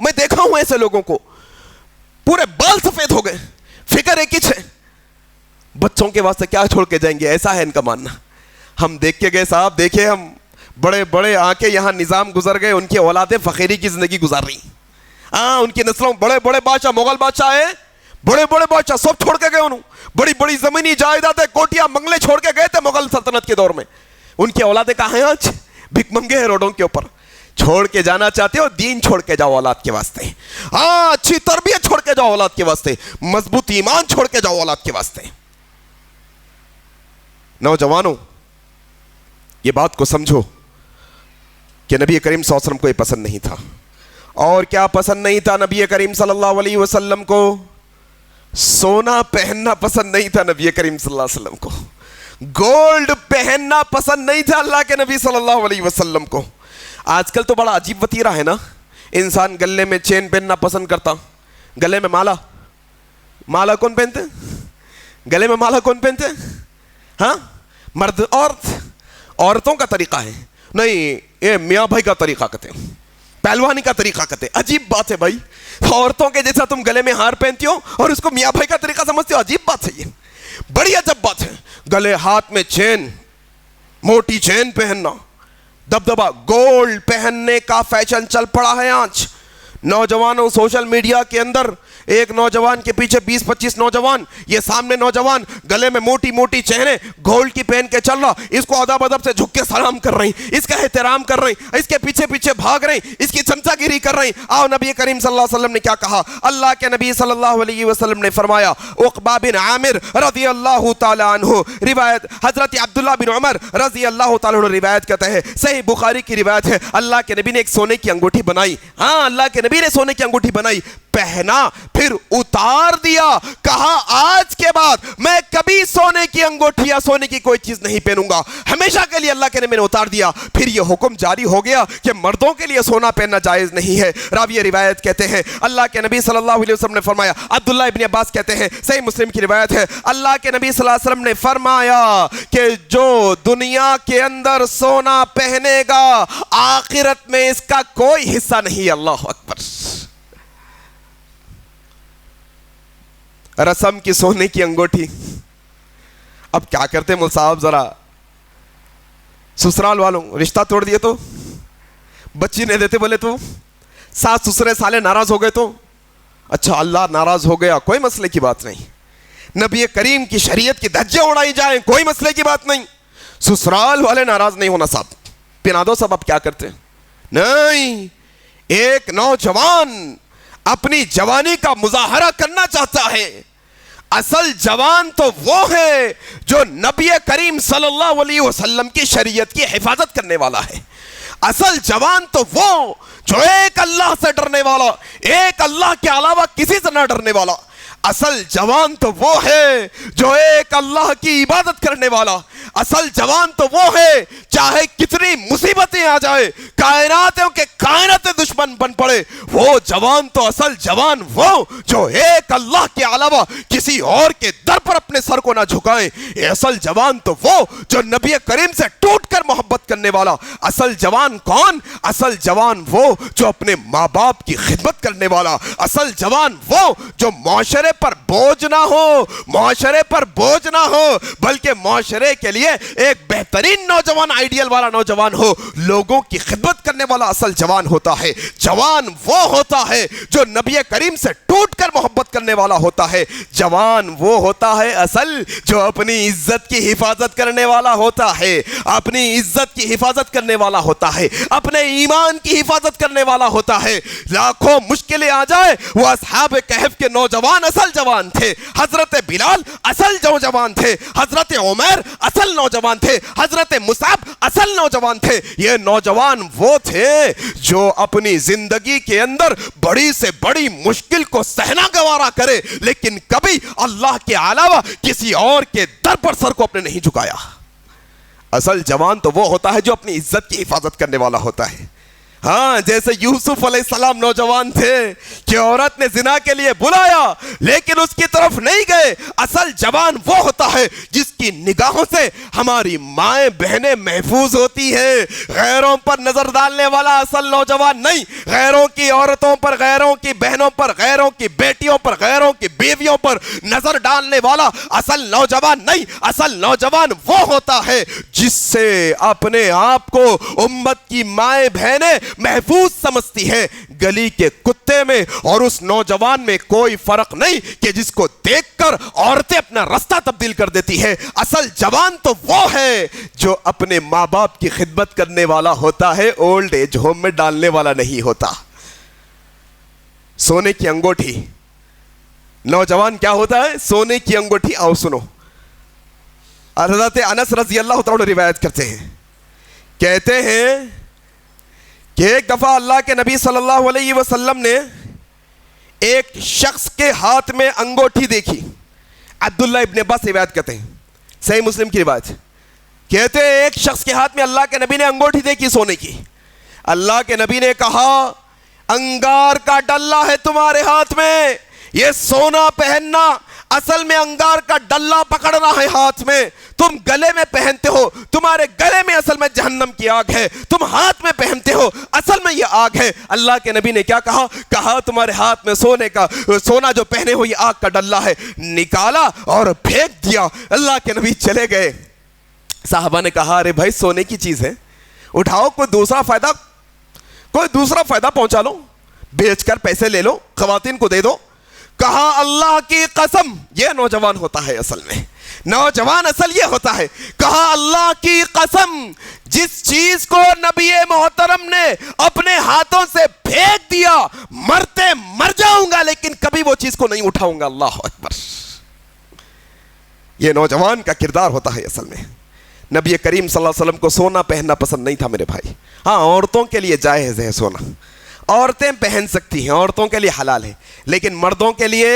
میں دیکھا ہوں ایسے لوگوں کو پورے بال سفید ہو گئے, فکر ایک ہی ہے, بچوں کے واسطے کیا چھوڑ کے جائیں گے, ایسا ہے ان کا ماننا. ہم دیکھ کے گئے صاحب, دیکھے ہم بڑے بڑے آ کے یہاں نظام گزر گئے, ان کی اولادیں فقیری کی زندگی گزار رہی. ہاں ان کی نسلوں بڑے بڑے بادشاہ, مغل بادشاہ آئے, بڑے بڑے بادشاہ سب چھوڑ کے گئے, انہوں بڑی بڑی زمینی جائیدادیں, کوٹیاں, بنگلے چھوڑ کے گئے تھے مغل سلطنت کے دور میں. ان کی اولادیں کہاں ہیں آج؟ بھک منگے ہیں روڈوں کے اوپر. چھوڑ کے جانا چاہتے ہو, دین چھوڑ کے جاؤ اولاد کے واسطے. ہاں اچھی تربیت چھوڑ کے جاؤ اولاد کے واسطے, مضبوط ایمان چھوڑ کے جاؤ اولاد کے واسطے. نوجوانوں یہ بات کو سمجھو کہ نبی کریم صلی اللہ علیہ وسلم کو یہ پسند نہیں تھا. اور کیا پسند نہیں تھا نبی کریم صلی اللہ علیہ وسلم کو؟ سونا پہننا پسند نہیں تھا نبی کریم صلی اللہ علیہ وسلم کو. گولڈ پہننا پسند نہیں تھا اللہ کے نبی صلی اللہ علیہ وسلم کو. آج کل تو بڑا عجیب وتیرہ ہے نا, انسان گلے میں چین پہننا پسند کرتا, گلے میں مالا. مالا کون پہنتے ہیں؟ گلے میں مالا کون پہنتے ہیں؟ ہاں مرد. عورتوں کا طریقہ ہے نہیں, یہ میاں بھائی کا طریقہ کہتے ہیں, پہلوانی کا طریقہ کہتے ہیں. عجیب بات ہے بھائی, عورتوں کے جیسا تم گلے میں ہار پہنتی ہو اور اس کو میاں بھائی کا طریقہ سمجھتے ہو. عجیب بات ہے یہ, بڑی عجب بات ہے. گلے ہاتھ میں چین, موٹی چین پہننا, دبدبا, گولڈ پہننے کا فیشن چل پڑا ہے آج. نوجوانوں سوشل میڈیا کے اندر ایک نوجوان کے پیچھے 20-25 نوجوان, یہ سامنے نوجوان گلے میں موٹی موٹی چینیں گولڈ کی پہن کے چل رہا, اس کو ادب ادب سے جھک کے سلام کر رہی, اس کا احترام کر رہی, اس کے پیچھے پیچھے بھاگ رہی, اس کی چمچا گیری کر رہی. آؤ نبی کریم صلی اللہ علیہ وسلم نے کیا کہا؟ اللہ کے نبی صلی اللہ علیہ وسلم نے فرمایا, عقبہ بن عامر رضی اللہ تعالی عنہ, روایت حضرت عبداللہ بن عمر رضی اللہ تعالی عنہ روایت کہتے ہیں, صحیح بخاری کی روایت ہے, اللہ کے نبی نے ایک سونے کی انگوٹھی بنائی. ہاں اللہ کے نبی نے سونے کی انگوٹھی بنائی, پہنا, پھر اتار دیا, کہا آج کے بعد میں کبھی سونے کی انگوٹھی یا سونے کی کوئی چیز نہیں پہنوں گا, ہمیشہ کے لیے. اللہ کے نبی نے اتار دیا. پھر یہ حکم جاری ہو گیا کہ مردوں کے لیے سونا پہننا جائز نہیں ہے. راوی روایت کہتے ہیں اللہ کے نبی صلی اللہ علیہ وسلم نے فرمایا, عبداللہ ابن عباس کہتے ہیں, صحیح مسلم کی روایت ہے, اللہ کے نبی صلی اللہ علیہ وسلم نے فرمایا کہ جو دنیا کے اندر سونا پہنے گا آخرت میں اس کا کوئی حصہ نہیں. اللہ اکبر. رسم کی سونے کی انگوٹھی. اب کیا کرتے مول صاحب, ذرا سسرال والوں رشتہ توڑ دیے تو بچی نہیں دیتے, بولے تو ساس سسرے سالے ناراض ہو گئے تو اچھا اللہ ناراض ہو گیا, کوئی مسئلے کی بات نہیں. نبی کریم کی شریعت کی دھجیاں اڑائی جائیں, کوئی مسئلے کی بات نہیں. سسرال والے ناراض نہیں ہونا صاحب, پہنا دو سب. اب کیا کرتے نہیں, ایک نوجوان اپنی جوانی کا مظاہرہ کرنا چاہتا ہے. اصل جوان تو وہ ہے جو نبی کریم صلی اللہ علیہ وسلم کی شریعت کی حفاظت کرنے والا ہے. اصل جوان تو وہ جو ایک اللہ سے ڈرنے والا, ایک اللہ کے علاوہ کسی سے نہ ڈرنے والا. اصل جوان تو وہ ہے جو ایک اللہ کی عبادت کرنے والا. اصل جوان تو وہ ہے چاہے کتنی مصیبتیں آ جائے, کائناتوں کے کائنات دشمن بن پڑے, وہ جوان تو اصل جوان وہ جو ایک اللہ کے علاوہ کسی اور کے در پر اپنے سر کو نہ جھکائے. اصل جوان تو وہ جو نبی کریم سے ٹوٹ کر محبت کرنے والا. اصل جوان کون؟ اصل جوان وہ جو اپنے ماں باپ کی خدمت کرنے والا. اصل جوان وہ جو معاشرے پر بوجھ نہ ہو, معاشرے پر بوجھ نہ ہو, بلکہ معاشرے کے لیے ایک بہترین نوجوان, آئیڈیل والا نوجوان ہو, لوگوں کی خدمت کرنے والا اصل جوان ہوتا ہے. جوان وہ ہوتا ہے جو نبی کریم سے ٹوٹ کر محبت کرنے والا ہوتا ہے. جوان وہ ہوتا ہے اصل جو اپنی عزت کی حفاظت کرنے والا ہوتا ہے, اپنی عزت کی حفاظت کرنے والا ہوتا ہے, اپنے ایمان کی حفاظت کرنے والا ہوتا ہے. لاکھوں مشکلیں آ جائے, وہ اصحاب کہف کے نوجوان اصل جوان تھے. حضرت بلال اصل نوجوان تھے, حضرت عمر اصل نوجوان تھے, حضرت مصعب اصل نوجوان تھے. یہ نوجوان وہ تھے جو اپنی زندگی کے اندر بڑی سے بڑی مشکل کو سہنا گوارا کرے, لیکن کبھی اللہ کے علاوہ کسی اور کے در پر سر کو اپنے نہیں جھکایا. اصل جوان تو وہ ہوتا ہے جو اپنی عزت کی حفاظت کرنے والا ہوتا ہے. ہاں جیسے یوسف علیہ السلام نوجوان تھے کہ عورت نے زنا کے لیے بلایا لیکن اس کی طرف نہیں گئے. اصل جوان وہ ہوتا ہے جس کی نگاہوں سے ہماری مائیں بہنیں محفوظ ہوتی ہیں. غیروں پر نظر ڈالنے والا اصل نوجوان نہیں. غیروں کی عورتوں پر, غیروں کی بہنوں پر, غیروں کی بیٹیوں پر, غیروں کی بیویوں پر نظر ڈالنے والا اصل نوجوان نہیں. اصل نوجوان وہ ہوتا ہے جس سے اپنے آپ کو امت کی مائیں بہنیں محفوظ سمجھتی ہے. گلی کے کتے میں اور اس نوجوان میں کوئی فرق نہیں کہ جس کو دیکھ کر عورتیں اپنا راستہ تبدیل کر دیتی ہے. اصل جوان تو وہ ہے جو اپنے ماں باپ کی خدمت کرنے والا ہوتا ہے, اولڈ ایج ہوم میں ڈالنے والا نہیں ہوتا. سونے کی انگوٹھی, نوجوان کیا ہوتا ہے؟ سونے کی انگوٹھی. آؤ سنو, حضرت انس رضی اللہ تعالیٰ روایت کرتے ہیں, کہتے ہیں کہ ایک دفعہ اللہ کے نبی صلی اللہ علیہ وسلم نے ایک شخص کے ہاتھ میں انگوٹھی دیکھی. عبداللہ ابن عباس روایت کرتے ہیں, صحیح مسلم کی روایت, کہتے ہیں ایک شخص کے ہاتھ میں اللہ کے نبی نے انگوٹھی دیکھی سونے کی. اللہ کے نبی نے کہا انگار کا ڈلہ ہے تمہارے ہاتھ میں, یہ سونا پہننا اصل میں انگار کا ڈلہ پکڑنا ہے ہاتھ میں. تم گلے میں پہنتے ہو, تمہارے گلے میں اصل میں جہنم کی آگ ہے. تم ہاتھ میں پہنتے ہو, اصل میں یہ آگ ہے. اللہ کے نبی نے کیا کہا؟ کہا تمہارے ہاتھ میں سونا جو پہنے ہو یہ آگ کا ڈلہ ہے. نکالا اور پھینک دیا. اللہ کے نبی چلے گئے. صحابہ نے کہا ارے بھائی سونے کی چیز ہے, اٹھاؤ کوئی دوسرا فائدہ پہنچا لو, بیچ کر پیسے لے لو, خواتین کو دے دو. کہا اللہ کی قسم, یہ نوجوان ہوتا ہے اصل میں, نوجوان اصل یہ ہوتا ہے. کہا اللہ کی قسم جس چیز کو نبی محترم نے اپنے ہاتھوں سے پھینک دیا, مرتے مر جاؤں گا لیکن کبھی وہ چیز کو نہیں اٹھاؤں گا. اللہ اکبر. یہ نوجوان کا کردار ہوتا ہے اصل میں. نبی کریم صلی اللہ علیہ وسلم کو سونا پہننا پسند نہیں تھا میرے بھائی. ہاں عورتوں کے لیے جائز ہے سونا, عورتیں پہن سکتی ہیں, عورتوں کے لیے حلال ہے, لیکن مردوں کے لیے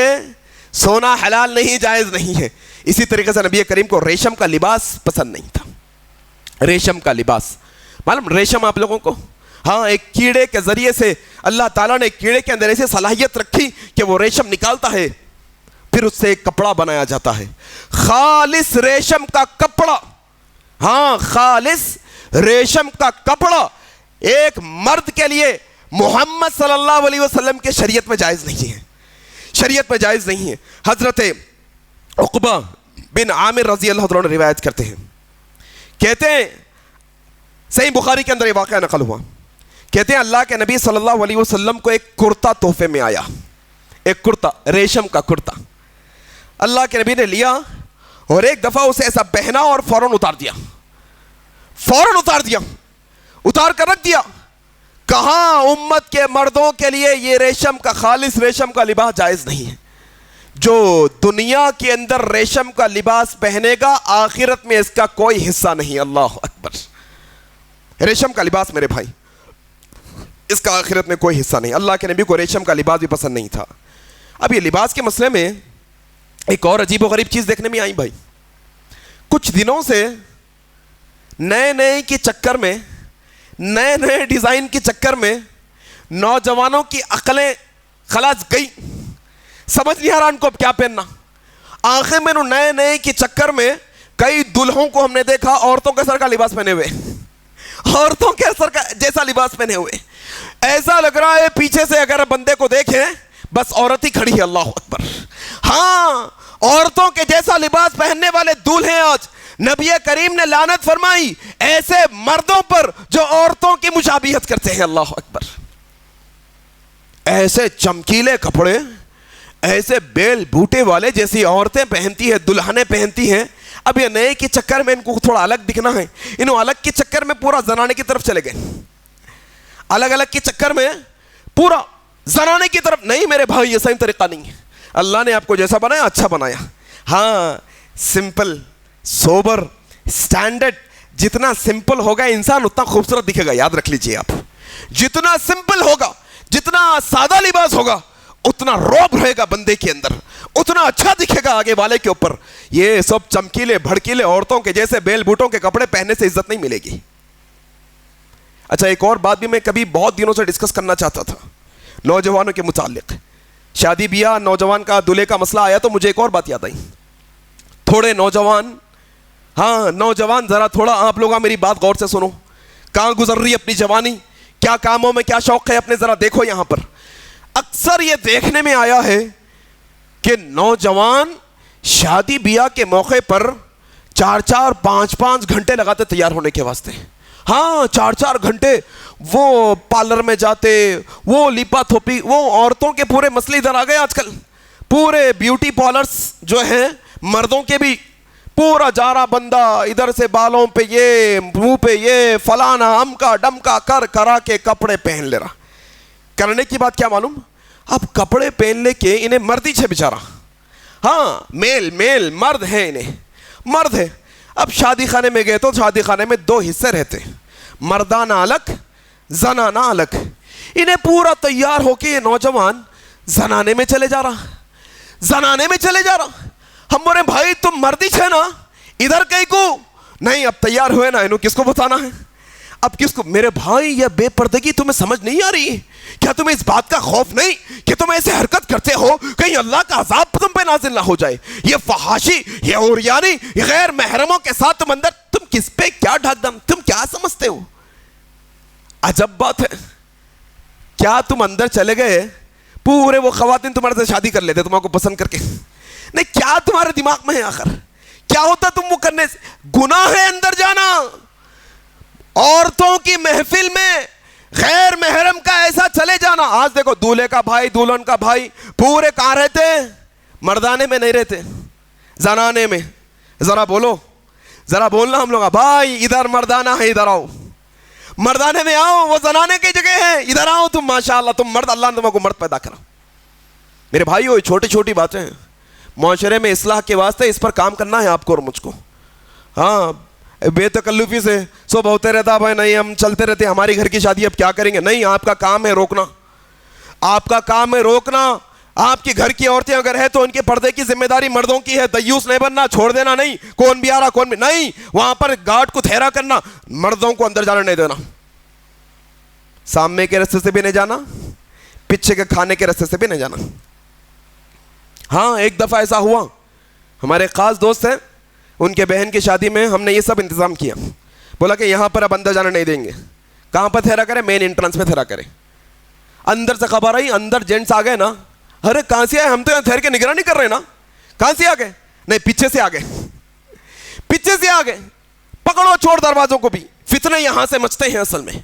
سونا حلال نہیں, جائز نہیں ہے. اسی طریقے سے نبی کریم کو ریشم کا لباس پسند نہیں تھا. ریشم کا لباس معلوم, ریشم آپ لوگوں کو, ہاں ایک کیڑے کے ذریعے سے اللہ تعالیٰ نے کیڑے کے اندر ایسی صلاحیت رکھی کہ وہ ریشم نکالتا ہے, پھر اس سے ایک کپڑا بنایا جاتا ہے, خالص ریشم کا کپڑا. ہاں خالص ریشم کا کپڑا ایک مرد کے لیے محمد صلی اللہ علیہ وسلم کے شریعت میں جائز نہیں ہے, شریعت میں جائز نہیں ہے. حضرت عقبہ بن عامر رضی اللہ عنہ روایت کرتے ہیں, کہتے ہیں صحیح بخاری کے اندر یہ واقعہ نقل ہوا, کہتے ہیں اللہ کے نبی صلی اللہ علیہ وسلم کو ایک کرتا تحفے میں آیا, ایک کرتا, ریشم کا کرتا. اللہ کے نبی نے لیا اور ایک دفعہ اسے ایسا پہنا اور فوراً اتار دیا, اتار کر رکھ دیا. کہاں امت کے مردوں کے لیے یہ ریشم کا, خالص ریشم کا لباس جائز نہیں ہے. جو دنیا کے اندر ریشم کا لباس پہنے گا آخرت میں اس کا کوئی حصہ نہیں. اللہ اکبر. ریشم کا لباس میرے بھائی, اس کا آخرت میں کوئی حصہ نہیں. اللہ کے نبی کو ریشم کا لباس بھی پسند نہیں تھا. اب یہ لباس کے مسئلے میں ایک اور عجیب و غریب چیز دیکھنے میں آئی بھائی. کچھ دنوں سے نئے کے چکر میں, نئے ڈیزائن کے چکر میں نوجوانوں کی عقلیں خلاص گئی, سمجھ نہیں آ رہا ان کو اب کیا پہننا. آخر میں نئے کے چکر میں کئی دلہوں کو ہم نے دیکھا عورتوں کے سر کا لباس پہنے ہوئے, عورتوں کے سر کا جیسا لباس پہنے ہوئے. ایسا لگ رہا ہے پیچھے سے اگر بندے کو دیکھیں بس عورت ہی کھڑی ہے. اللہ اکبر. ہاں عورتوں کے جیسا لباس پہننے والے دولہے آج نبی کریم نے لعنت فرمائی ایسے مردوں پر جو عورتوں کی مشابہت کرتے ہیں. اللہ اکبر. ایسے چمکیلے کپڑے, ایسے بیل بوٹے والے جیسی عورتیں پہنتی ہیں, دلہنیں پہنتی ہیں. اب یہ نئے کے چکر میں ان کو تھوڑا الگ دکھنا ہے, انہوں الگ کے چکر میں پورا زنانے کی طرف چلے گئے. الگ کے چکر میں پورا زنانے کی طرف. نہیں میرے بھائی, یہ صحیح طریقہ نہیں ہے. اللہ نے آپ کو جیسا بنایا اچھا بنایا. ہاں سمپل, سوبر, سٹینڈرڈ. جتنا سمپل ہوگا انسان اتنا خوبصورت دکھے گا. یاد رکھ لیجئے آپ, جتنا سمپل ہوگا, جتنا سادہ لباس ہوگا اتنا روب رہے گا بندے کے اندر, اتنا اچھا دکھے گا آگے والے کے اوپر. یہ سب چمکیلے بھڑکیلے عورتوں کے جیسے بیل بوٹوں کے کپڑے پہننے سے عزت نہیں ملے گی. اچھا ایک اور بات بھی میں کبھی بہت دنوں سے ڈسکس کرنا چاہتا تھا نوجوانوں کے متعلق. شادی بیاہ نوجوان کا دلہے کا مسئلہ آیا تو مجھے ایک اور بات یاد آئی. تھوڑے نوجوان, ہاں نوجوان ذرا تھوڑا آپ لوگ میری بات غور سے سنو. کہاں گزر رہی ہے اپنی جوانی, کیا کاموں میں کیا شوق ہے اپنے, ذرا دیکھو یہاں پر. اکثر یہ دیکھنے میں آیا ہے کہ نوجوان شادی بیاہ کے موقع پر 4-5 گھنٹے لگاتے تیار ہونے کے واسطے. ہاں 4 گھنٹے وہ پارلر میں جاتے, وہ لیپا تھوپی, وہ عورتوں کے پورے مسئلے ادھر آ گئے آج کل. پورے بیوٹی پارلرز جو ہیں مردوں کے بھی, پورا جا رہا بندہ ادھر سے بالوں پہ یہ, منہ پہ یہ, فلانا امکا ڈمکا کر کرا کے کپڑے پہن لے رہا. کرنے کی بات کیا معلوم, اب کپڑے پہن لے کے انہیں مردی چھے بیچارہ. ہاں میل مرد ہے, انہیں مرد ہے. اب شادی خانے میں گئے تو شادی خانے میں 2 حصے رہتے, مردانہ الگ زنانہ الگ. انہیں پورا تیار ہو کے یہ نوجوان زنانے میں چلے جا رہا. ہم بولے بھائی تم مردی چھے نا, ادھر کہیں کو نہیں, اب تیار ہوئے نا, انہوں کس کو بتانا ہے, اب کس کو. میرے بھائی یہ بے پردگی تمہیں سمجھ نہیں آ رہی؟ کیا تمہیں اس بات کا خوف نہیں کہ تم ایسے حرکت کرتے ہو کہیں اللہ کا عذاب تم پہ نازل نہ ہو جائے؟ یہ فحاشی, یہ عریانی, یہ غیر محرموں کے ساتھ تم اندر, تم کس پہ کیا ڈھک دم, تم کیا سمجھتے ہو؟ عجب بات ہے. کیا تم اندر چلے گئے, پورے وہ خواتین تمہارے سے شادی کر لیتے تمہارے کو پسند کر کے, نہیں کیا تمہارے دماغ میں ہے آخر, کیا ہوتا تم وہ کرنے سے؟ گناہ ہے اندر جانا. عورتوں کی محفل میں غیر محرم کا ایسا چلے جانا. آج دیکھو دولہے کا بھائی دلہن کا بھائی پورے کہاں رہتے ہیں, مردانے میں نہیں رہتے, زنانے میں. ذرا بولو, ذرا بولنا ہم لوگ, بھائی ادھر مردانہ ہے, ادھر آؤ, مردانے میں آؤ, وہ زنانے کی جگہ ہے, ادھر آؤ تم, ماشاءاللہ تم مرد, اللہ نے تم کو مرد پیدا کرا. میرے بھائی وہ چھوٹی باتیں ہیں معاشرے میں اصلاح کے واسطے, اس پر کام کرنا ہے آپ کو اور مجھ کو. ہاں بے تکلفی سے سب ہوتے رہتا, بھائی نہیں ہم چلتے رہتے, ہماری گھر کی شادی اب کیا کریں گے. نہیں, آپ کا کام ہے روکنا, آپ کا کام ہے روکنا. آپ کی گھر کی عورتیں اگر ہے تو ان کے پردے کی ذمہ داری مردوں کی ہے. دیوس نہیں بننا, چھوڑ دینا نہیں, کون بھی آ رہا کون بھی نہیں, وہاں پر گارڈ کو ٹھہرا کرنا, مردوں کو اندر جانا نہیں دینا. سامنے کے راستے سے بھی نہیں جانا, پیچھے کے کھانے کے راستے سے بھی نہیں جانا. ہاں ایک دفعہ ایسا ہوا, ہمارے خاص دوست ہیں, ان کے بہن کی شادی میں ہم نے یہ سب انتظام کیا. بولا کہ یہاں پر اب اندر جانا نہیں دیں گے. کہاں پر ٹھہرا کرے, مین انٹرنس پہ ٹھہرا کرے. اندر سے خبر آئی, اندر جینٹس آ گئے نا, ارے کہاں سے آئے, ہم تو یہاں ٹھہر کے نگرانی کر رہے ہیں نا, کہاں سے آ گئے؟ نہیں پیچھے سے آ گئے, پکڑو چھوڑ دروازوں کو بھی. فتنے یہاں سے مچتے ہیں, اصل میں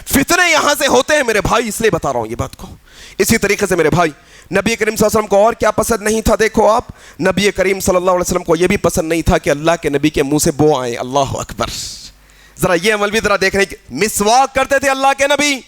فتنے یہاں سے ہوتے ہیں میرے بھائی, اس لیے بتا رہا ہوں یہ بات کو. اسی طریقے سے میرے بھائی نبی کریم صلی اللہ علیہ وسلم کو اور کیا پسند نہیں تھا, دیکھو آپ, نبی کریم صلی اللہ علیہ وسلم کو یہ بھی پسند نہیں تھا کہ اللہ کے نبی کے منہ سے بو آئے. اللہ اکبر, ذرا یہ عمل بھی ذرا دیکھنے کی. مسواک کرتے تھے اللہ کے نبی,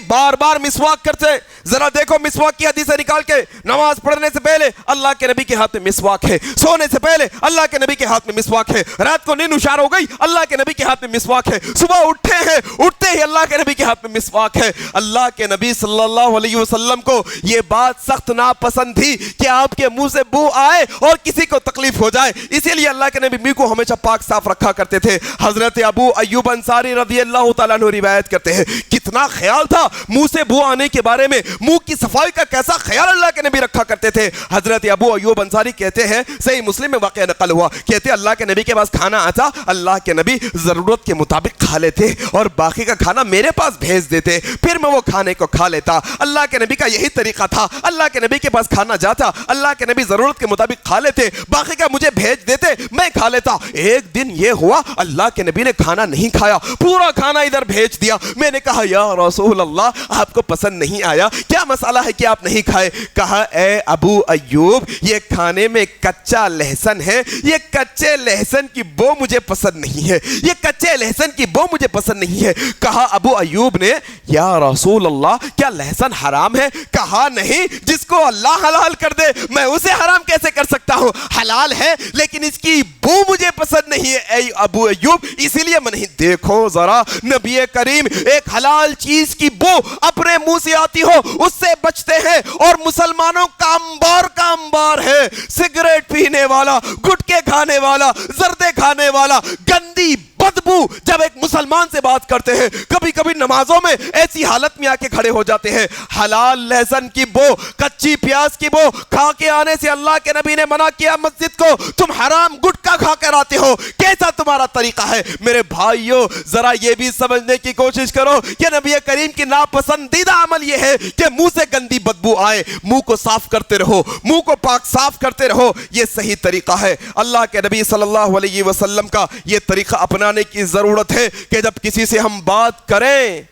بار بار مسواک کرتے. ذرا دیکھو مسواک کی حدیثیں نکال کے, نماز پڑھنے سے پہلے اللہ کے نبی کے ہاتھ میں مسواک ہے, سونے سے پہلے اللہ کے نبی کے ہاتھ میں مسواک ہے, رات کو نیند اشار ہو گئی اللہ کے نبی کے ہاتھ میں مسواک ہے, صبح اٹھتے ہی اللہ کے نبی کے ہاتھ میں مسواک ہے. اللہ کے نبی صلی اللہ علیہ وسلم کو یہ بات سخت ناپسند تھی کہ آپ کے منہ سے بو آئے اور کسی کو تکلیف ہو جائے, اسی لیے اللہ کے نبی منہ کو ہمیشہ پاک صاف رکھا کرتے تھے. حضرت ابو ایوب انصاری رضی اللہ تعالیٰ عنہ روایت کرتے ہیں, کتنا خیال تھا منہ سے بو آنے کے بارے میں, منہ کی صفائی کا کیسا خیال اللہ کے نبی رکھا کرتے تھے. حضرت ابو ایوب انصاری کہتے ہیں, صحیح مسلم میں واقعہ نقل ہوا, کہتے ہیں اللہ کے نبی کے پاس کھانا آتا, اللہ کے نبی ضرورت کے مطابق کھا لیتے اور باقی کا کھانا میرے پاس بھیج دیتے, پھر میں وہ کھانے کو کھا لیتا. اللہ کے نبی کا یہی طریقہ تھا, اللہ کے نبی کے پاس کھانا جاتا, اللہ کے نبی ضرورت کے مطابق کھا لیتے, باقی کا مجھے بھیج دیتے, میں کھا لیتا. ایک دن یہ ہوا اللہ کے نبی نے کھانا نہیں کھایا, پورا کھانا ادھر بھیج دیا. میں نے کہا یا رسول اللہ آپ کو پسند نہیں آیا, کیا مسئلہ ہے کہ آپ نہیں کھائے؟ کہا اے ابو ایوب یہ کھانے میں کچا لہسن ہے, یہ کچے لہسن کی بو مجھے پسند نہیں ہے, یہ کچے لہسن کی بو مجھے پسند نہیں ہے. کہا ابو ایوب نے یا رسول اللہ کیا لہسن حرام ہے؟ کہا نہیں, جس کو اللہ حلال کر دے میں اسے حرام کیسے کر سکتا ہوں, حلال ہے لیکن اس کی بو مجھے پسند نہیں ہے اے ابو ایوب, اسی لیے میں نہیں. دیکھو ذرا نبی کریم ایک حلال چیز کی بو اپنے منہ سے آتی ہو اس سے بچتے ہیں, اور مسلمانوں کا انبار ہے, سگریٹ پینے والا, گٹکے کھانے والا, زردے کھانے والا, گندی بدبو جب ایک مسلمان سے بات کرتے ہیں، کبھی کبھی نمازوں میں ایسی حالت میں آ کے کھڑے ہو جاتے ہیں، حلال لہسن کی بو، کچی پیاز کی بو کھا کے آنے سے اللہ کے نبی نے منع کیا مسجد کو، تم حرام گٹکا کھا کر آتے ہو، کیسا تمہارا طریقہ ہے؟ میرے بھائیو ذرا یہ بھی سمجھنے کی کوشش کرو کہ نبی کریم کی ناپسندیدہ عمل یہ ہے کہ منہ سے گندی بدبو آئے، منہ کو صاف کرتے رہو، منہ کو پاک صاف کرتے رہو، یہ صحیح طریقہ ہے۔ اللہ کے نبی صلی اللہ علیہ وسلم کا یہ طریقہ اپنانے کی ضرورت ہے کہ جب کسی سے ہم بات کریں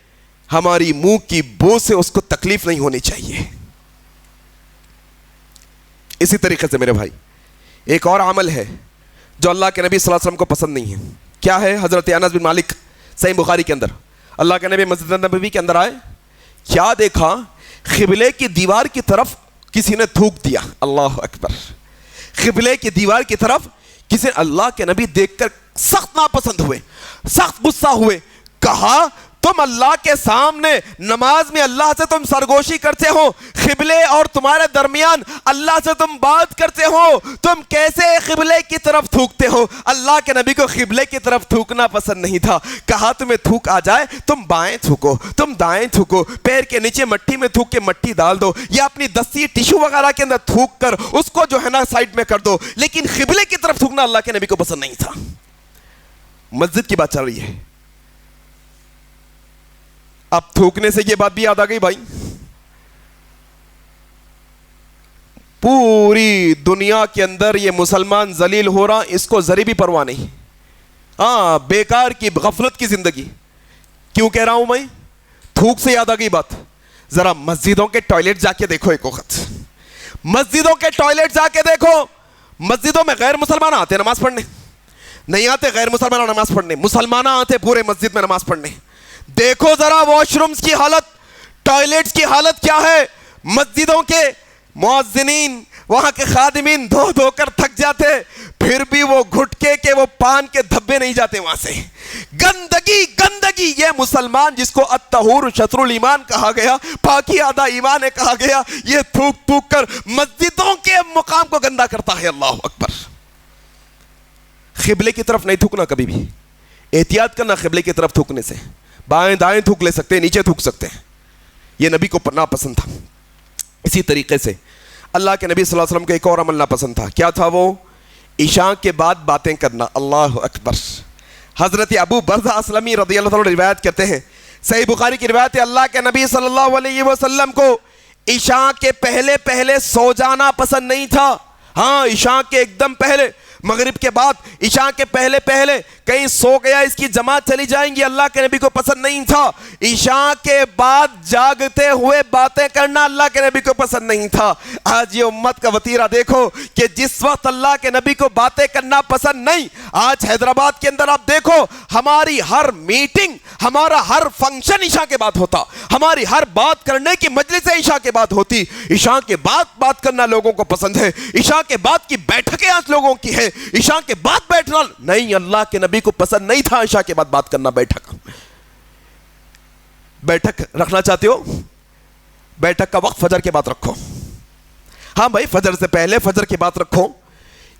ہماری منہ کی بو سے اس کو تکلیف نہیں ہونی چاہیے۔ اسی طریقے سے میرے بھائی ایک اور عمل ہے جو اللہ کے نبی صلی اللہ علیہ وسلم کو پسند نہیں ہے۔ کیا ہے؟ حضرت انس بن مالک صحیح بخاری کے اندر اللہ کے نبی مسجد نبوی کے اندر آئے، کیا دیکھا؟ قبلے کی دیوار کی طرف کسی نے تھوک دیا۔ اللہ اکبر! قبلے کی دیوار کی طرف کسی، اللہ کے نبی دیکھ کر سخت ناپسند ہوئے، سخت غصہ ہوئے، کہا تم اللہ کے سامنے نماز میں اللہ سے تم سرگوشی کرتے ہو، قبلے اور تمہارے درمیان اللہ سے تم بات کرتے ہو، تم کیسے قبلے کی طرف تھوکتے ہو؟ اللہ کے نبی کو قبلے کی طرف تھوکنا پسند نہیں تھا، کہا تمہیں تھوک آ جائے تم بائیں تھوکو، تم دائیں تھوکو، پیر کے نیچے مٹی میں تھوک کے مٹی ڈال دو یا اپنی دستی ٹیشو وغیرہ کے اندر تھوک کر اس کو جو ہے نا سائڈ میں کر دو، لیکن قبلے کی طرف تھوکنا اللہ کے نبی کو پسند نہیں تھا۔ مسجد کی بات چل رہی ہے، اب تھوکنے سے یہ بات بھی یاد آ گئی بھائی، پوری دنیا کے اندر یہ مسلمان ذلیل ہو رہا، اس کو ذری بھی پرواہ نہیں۔ ہاں، بیکار کی غفلت کی زندگی۔ کیوں کہہ رہا ہوں میں؟ تھوک سے یاد آ گئی بات، ذرا مسجدوں کے ٹوائلٹ جا کے دیکھو ایک وقت، مسجدوں کے ٹوائلٹ جا کے دیکھو، مسجدوں میں غیر مسلمان آتے نماز پڑھنے، نہیں آتے غیر مسلمان نماز پڑھنے، مسلمان آتے پورے مسجد میں نماز پڑھنے۔ دیکھو ذرا واش رومز کی حالت، ٹوائلٹس کی حالت کیا ہے۔ مسجدوں کے مؤذنین، وہاں کے خادمین دھو دھو کر تھک جاتے، پھر بھی وہ گھٹکے کے وہ پان کے دھبے نہیں جاتے وہاں سے۔ گندگی گندگی، یہ مسلمان جس کو الطہور شطر الایمان کہا گیا، پاکی آدھا ایمان ہے کہا گیا، یہ تھوک تھوک کر مسجدوں کے مقام کو گندا کرتا ہے۔ اللہ اکبر! قبلے کی طرف نہیں تھوکنا کبھی بھی، احتیاط کرنا قبلے کی طرف تھوکنے سے، بائیں دائیں تھوک لے سکتے ہیں، نیچے تھوک سکتے ہیں، یہ نبی کو ناپسند تھا۔ اسی طریقے سے اللہ کے نبی صلی اللہ علیہ وسلم کو ایک اور عمل ناپسند تھا، کیا تھا وہ؟ عشاء کے بعد باتیں کرنا۔ اللہ اکبر! حضرت ابو برزہ اسلمی رضی اللہ عنہ روایت کرتے ہیں، صحیح بخاری کی روایت ہے، اللہ کے نبی صلی اللہ علیہ وسلم کو عشاء کے پہلے پہلے سو جانا پسند نہیں تھا۔ ہاں، عشاء کے ایک دم پہلے، مغرب کے بعد عشاء کے پہلے پہلے کہیں سو گیا، اس کی جماعت چلی جائیں گی، اللہ کے نبی کو پسند نہیں تھا۔ عشاء کے بعد جاگتے ہوئے باتیں کرنا اللہ کے نبی کو پسند نہیں تھا۔ آج یہ امت کا وتیرہ دیکھو کہ جس وقت اللہ کے نبی کو باتیں کرنا پسند نہیں، آج حیدرآباد کے اندر آپ دیکھو ہماری ہر میٹنگ، ہمارا ہر فنکشن عشاء کے بعد ہوتا، ہماری ہر بات کرنے کی مجلس عشاء کے بعد ہوتی۔ عشاء کے بعد بات کرنا لوگوں کو پسند ہے، عشاء کے بعد کی بیٹھکیں آج لوگوں کی ہے، عشاء کے بعد بیٹھنا نہیں، اللہ کے نبی کو پسند نہیں تھا عشاء کے بعد بات کرنا۔ بیٹھک رکھنا چاہتے ہو، بیٹھک کا وقت فجر کے بعد رکھو۔ ہاں بھائی، فجر سے پہلے فجر کے بعد رکھو۔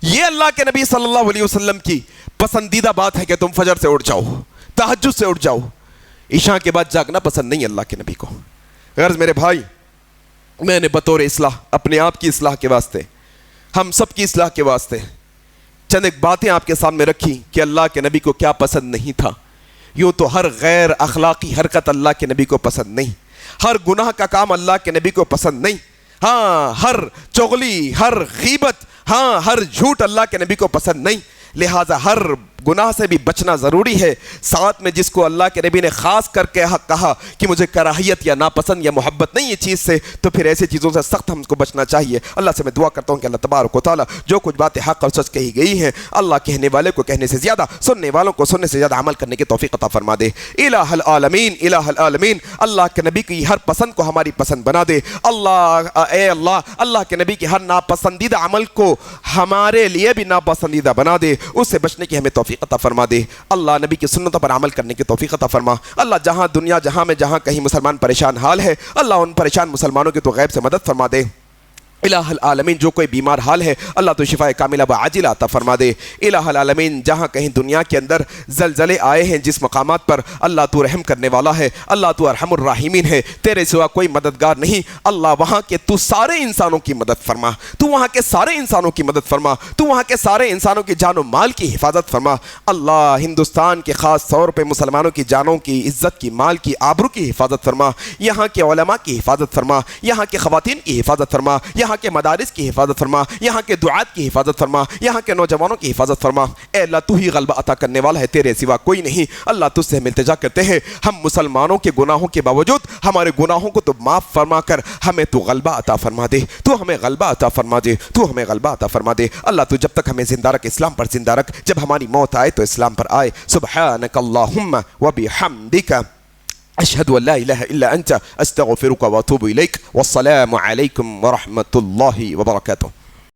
یہ اللہ کے نبی صلی اللہ علیہ وسلم کی پسندیدہ بات ہے کہ تم فجر سے اٹھ جاؤ، تہجد سے اٹھ جاؤ۔ عشاء کے بعد جاگنا پسند نہیں اللہ کے نبی کو۔ غرض میرے بھائی، میں نے بطور اصلاح، اپنے آپ کی اصلاح کے واسطے، ہم سب کی اصلاح کے واسطے چند ایک باتیں آپ کے سامنے رکھی کہ اللہ کے نبی کو کیا پسند نہیں تھا۔ یوں تو ہر غیر اخلاقی حرکت اللہ کے نبی کو پسند نہیں، ہر گناہ کا کام اللہ کے نبی کو پسند نہیں، ہاں ہر چغلی، ہر غیبت، ہاں ہر جھوٹ اللہ کے نبی کو پسند نہیں، لہٰذا ہر گناہ سے بھی بچنا ضروری ہے۔ ساتھ میں جس کو اللہ کے نبی نے خاص کر کے کہا کہ مجھے کراہیت یا ناپسند یا محبت نہیں ہے چیز سے، تو پھر ایسی چیزوں سے سخت ہم کو بچنا چاہیے۔ اللہ سے میں دعا کرتا ہوں کہ اللہ تبارک و تعالیٰ جو کچھ باتیں حق اور سچ کہی گئی ہیں، اللہ کہنے والے کو کہنے سے زیادہ، سننے والوں کو سننے سے زیادہ عمل کرنے کی توفیق عطا فرما دے۔ الہ العالمین، الہ العالمین، اللہ کے نبی کی ہر پسند کو ہماری پسند بنا دے۔ اللہ، اے اللہ، اللہ کے نبی کی ہر ناپسندیدہ عمل کو ہمارے لیے بھی ناپسندیدہ بنا دے، اس سے بچنے کی ہمیں توفیق عطا فرما دے۔ اللہ نبی کی سنتوں پر عمل کرنے کی توفیق عطا فرما۔ اللہ جہاں دنیا جہاں میں جہاں کہیں مسلمان پریشان حال ہے، اللہ ان پریشان مسلمانوں کی تو غیب سے مدد فرما دے۔ الہ العالمین جو کوئی بیمار حال ہے اللہ تو شفا کاملہ و عاجلہ عطا فرما دے۔ الہ العالمین جہاں کہیں دنیا کے اندر زلزلے آئے ہیں جس مقامات پر اللہ تو رحم کرنے والا ہے، اللہ تو ارحم الراحمین ہے، تیرے سوا کوئی مددگار نہیں۔ اللہ وہاں کے تو سارے انسانوں کی مدد فرما، تو وہاں کے سارے انسانوں کی مدد فرما، تو وہاں کے سارے انسانوں کی جان و مال کی حفاظت فرما۔ اللہ ہندوستان کے خاص طور پہ مسلمانوں کی جانوں کی، عزت کی، مال کی، آبرو کی حفاظت فرما، یہاں کے علماء کی حفاظت فرما، یہاں کے خواتین کی حفاظت فرما، یہاں کے مدارس کی حفاظت فرما، یہاں کے دعات کی حفاظت فرما، یہاں کے نوجوانوں کی حفاظت فرما۔ اے اللہ تو ہی غلبہ عطا کرنے والا ہے، تیرے سوا کوئی نہیں۔ اللہ تجھ سے ہم التجا کرتے ہیں، ہم مسلمانوں کے گناہوں کے باوجود ہمارے گناہوں کو تو معاف فرما کر ہمیں تو غلبہ عطا فرما دے، تو ہمیں غلبہ عطا فرما دے، تو ہمیں غلبہ عطا فرما دے۔ اللہ تو جب تک ہمیں زندہ رکھ، اسلام پر زندہ رکھ، جب ہماری موت آئے تو اسلام پر آئے۔ سبحانک اللہم وبحمدک اشہد ان لا الہ الا انت استغفرک واتوب الیک، والسلام علیکم ورحمۃ اللہ وبرکاتہ۔